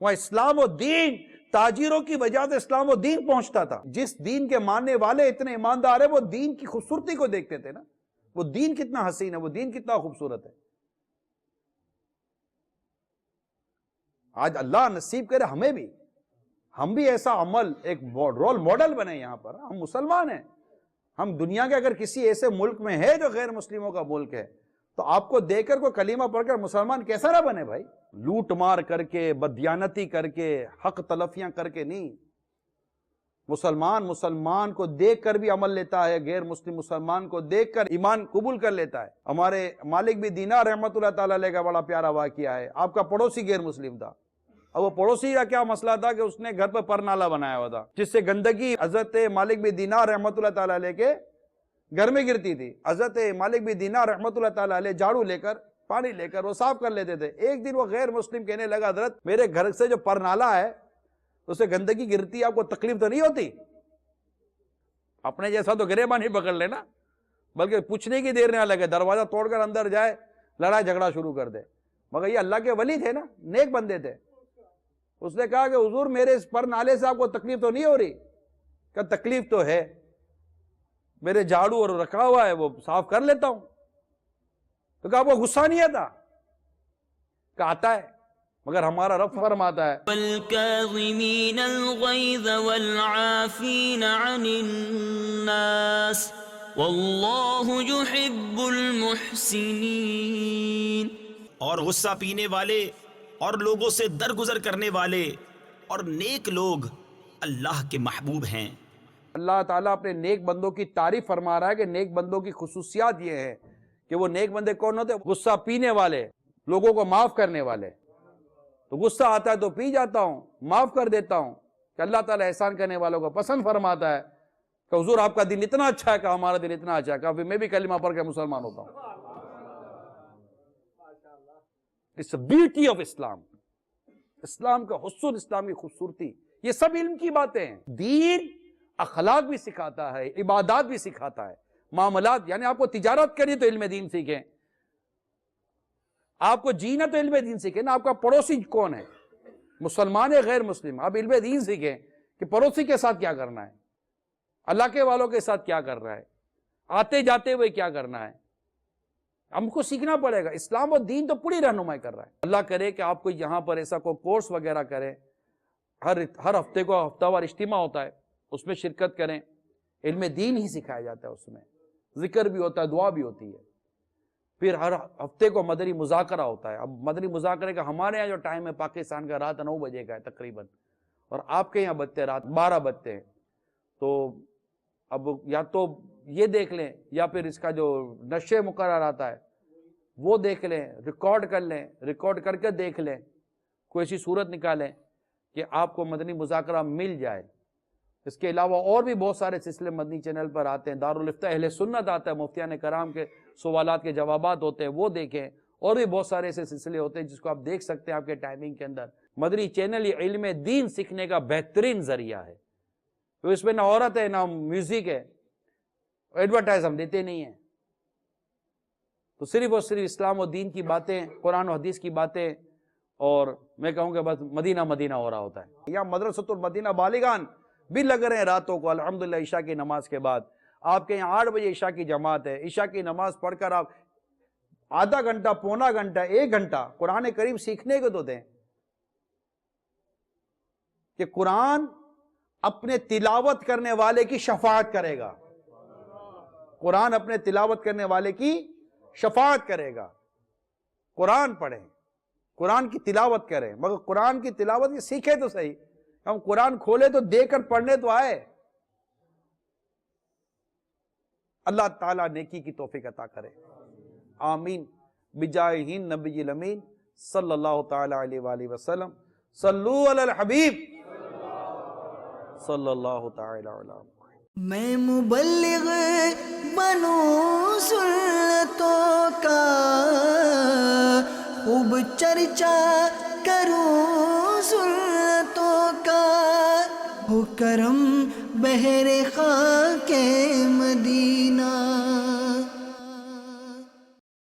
وہاں اسلام و دین، تاجروں کی وجہ سے اسلام و دین پہنچتا تھا۔ جس دین کے ماننے والے اتنے ایماندار ہیں، وہ دین کی خوبصورتی کو دیکھتے تھے نا، وہ دین کتنا حسین ہے، وہ دین کتنا خوبصورت ہے۔ آج اللہ نصیب کرے ہمیں بھی، ہم بھی ایسا عمل، ایک رول ماڈل بنے۔ یہاں پر ہم مسلمان ہیں، ہم دنیا کے اگر کسی ایسے ملک میں ہے جو غیر مسلموں کا ملک ہے، تو آپ کو دیکھ کر کوئی کلمہ پڑھ کر مسلمان کیسا نہ بنے بھائی؟ لوٹ مار کر کے، بددیانتی کر کے، حق تلفیاں کر کے نہیں۔ مسلمان کو دیکھ کر بھی عمل لیتا ہے، غیر مسلم مسلمان کو دیکھ کر ایمان قبول کر لیتا ہے۔ ہمارے مالک بن دینار رحمۃ اللہ تعالی علیہ کا بڑا پیارا واقعہ ہے۔ آپ کا پڑوسی غیر مسلم تھا، اور وہ پڑوسی کا کیا مسئلہ تھا کہ اس نے گھر پر پرنالا بنایا ہوا تھا، جس سے گندگی حضرت مالک بن دینار رحمۃ اللہ تعالی علیہ کے گھر میں گرتی تھی۔ حضرت مالک بن دینار رحمۃ اللہ تعالی علیہ جھاڑو لے کر، پانی لے کر وہ صاف کر لیتے تھے۔ ایک دن وہ غیر مسلم کہنے لگا، حضرت میرے گھر سے جو پرنالا ہے اس سے گندگی گرتی ہے، آپ کو تکلیف تو نہیں ہوتی؟ اپنے جیسا تو گریباں نہیں پکڑ لینا، بلکہ پوچھنے کی دیر نہ لگے، دروازہ توڑ کر اندر جائے، لڑائی جھگڑا شروع کر دے. مگر یہ اللہ کے ولی تھے نا, نیک بندے تھے. اس نے کہا کہ حضور میرے اس پر نالے سے آپ کو تکلیف تو نہیں ہو رہی؟ کہ تکلیف تو ہے, میرے جھاڑو اور رکھا ہوا ہے وہ صاف کر لیتا ہوں. تو کہا آپ کو غصہ نہیں آتا؟ کہ آتا ہے, مگر ہمارا رب فرماتا ہے والکاظمین الغیظ والعافین عن الناس واللہ یحب المحسنین. اور غصہ پینے والے اور لوگوں سے درگزر کرنے والے اور نیک لوگ اللہ کے محبوب ہیں. اللہ تعالیٰ اپنے نیک بندوں کی تعریف فرما رہا ہے کہ نیک بندوں کی خصوصیات یہ ہیں کہ وہ نیک بندے کون ہوتے ہیں؟ غصہ پینے والے, لوگوں کو معاف کرنے والے. تو غصہ آتا ہے تو پی جاتا ہوں, معاف کر دیتا ہوں. کہ اللہ تعالیٰ احسان کرنے والوں کو پسند فرماتا ہے کہ حضور آپ کا دل اتنا اچھا ہے, کہ ہمارا دل اتنا اچھا ہے کہ میں بھی کلمہ پڑھ کے مسلمان ہوتا ہوں. It's the beauty of Islam. اسلام کا حسن, اسلام کی خوبصورتی, یہ سب علم کی باتیں ہیں. دین اخلاق بھی سکھاتا ہے, عبادات بھی سکھاتا ہے, معاملات. یعنی آپ کو تجارت کرنی تو علم دین سیکھیں, آپ کو جینا تو علم دین سیکھیں نا. آپ کا پڑوسی کون ہے, مسلمان ہے غیر مسلم, آپ علم دین سیکھیں کہ پڑوسی کے ساتھ کیا کرنا ہے, اللہ کے والوں کے ساتھ کیا کر رہا ہے, آتے جاتے ہوئے کیا کرنا ہے. ہم کو سیکھنا پڑے گا. اسلام اور دین تو پوری رہنمائی کر رہا ہے. اللہ کرے کہ آپ کو یہاں پر ایسا کوئی کورس وغیرہ کریں, ہر ہفتے کو ہفتہ وار اجتماع ہوتا ہے, اس میں شرکت کریں. علم دین ہی سکھایا جاتا ہے, اس میں ذکر بھی ہوتا ہے, دعا بھی ہوتی ہے. پھر ہر ہفتے کو مدنی مذاکرہ ہوتا ہے. اب مدنی مذاکرے کا ہمارے یہاں جو ٹائم ہے پاکستان کا رات 9 بجے کا ہے تقریباً, اور آپ کے یہاں بجتے رات 12 بجتے ہیں. تو اب یا تو یہ دیکھ لیں, یا پھر اس کا جو نشے مقرر آتا ہے وہ دیکھ لیں, ریکارڈ کر لیں, ریکارڈ کر کے دیکھ لیں, کوئی ایسی صورت نکالیں کہ آپ کو مدنی مذاکرہ مل جائے. اس کے علاوہ اور بھی بہت سارے سلسلے مدنی چینل پر آتے ہیں. دارالفتہ اہل سنت آتا ہے, مفتیان کرام کے سوالات کے جوابات ہوتے ہیں, وہ دیکھیں. اور بھی بہت سارے ایسے سلسلے ہوتے ہیں جس کو آپ دیکھ سکتے ہیں آپ کے ٹائمنگ کے اندر. مدنی چینل یہ علم دین سیکھنے کا بہترین ذریعہ ہے. تو اس میں نہ عورت ہے نہ میوزک ہے, ایڈورٹائز ہم دیتے نہیں ہیں. تو صرف اور صرف اسلام و دین کی باتیں, قرآن و حدیث کی باتیں, اور میں کہوں کہ بس مدینہ مدینہ ہو رہا ہوتا ہے. یا مدرسۃ المدینہ بالغان بھی لگ رہے ہیں راتوں کو الحمدللہ عشاء کی نماز کے بعد. آپ کے یہاں 8 بجے عشاء کی جماعت ہے, عشاء کی نماز پڑھ کر آپ آدھا گھنٹہ, پونا گھنٹہ, 1 گھنٹہ قرآن کریم سیکھنے کو تو دیں. کہ قرآن اپنے تلاوت کرنے والے کی شفاعت کرے گا. قرآن اپنے تلاوت کرنے والے کی شفاعت کرے گا. قرآن پڑھیں, قرآن کی تلاوت کریں, مگر قرآن کی تلاوت یہ سیکھے تو صحیح. ہم قرآن کھولے تو دیکھ کر پڑھنے تو آئے. اللہ تعالیٰ نیکی کی توفیق عطا کرے, آمین. بجاہ نبی الامین صلی اللہ تعالی علیہ وآلہ وسلم. صلو علی الحبیب صلی اللہ تعالی علیہ وسلم. میں مبلغ بنوں سنتوں کا, خوب چرچا کروں سنتوں کا, ہو کرم بہر خاک مدینہ.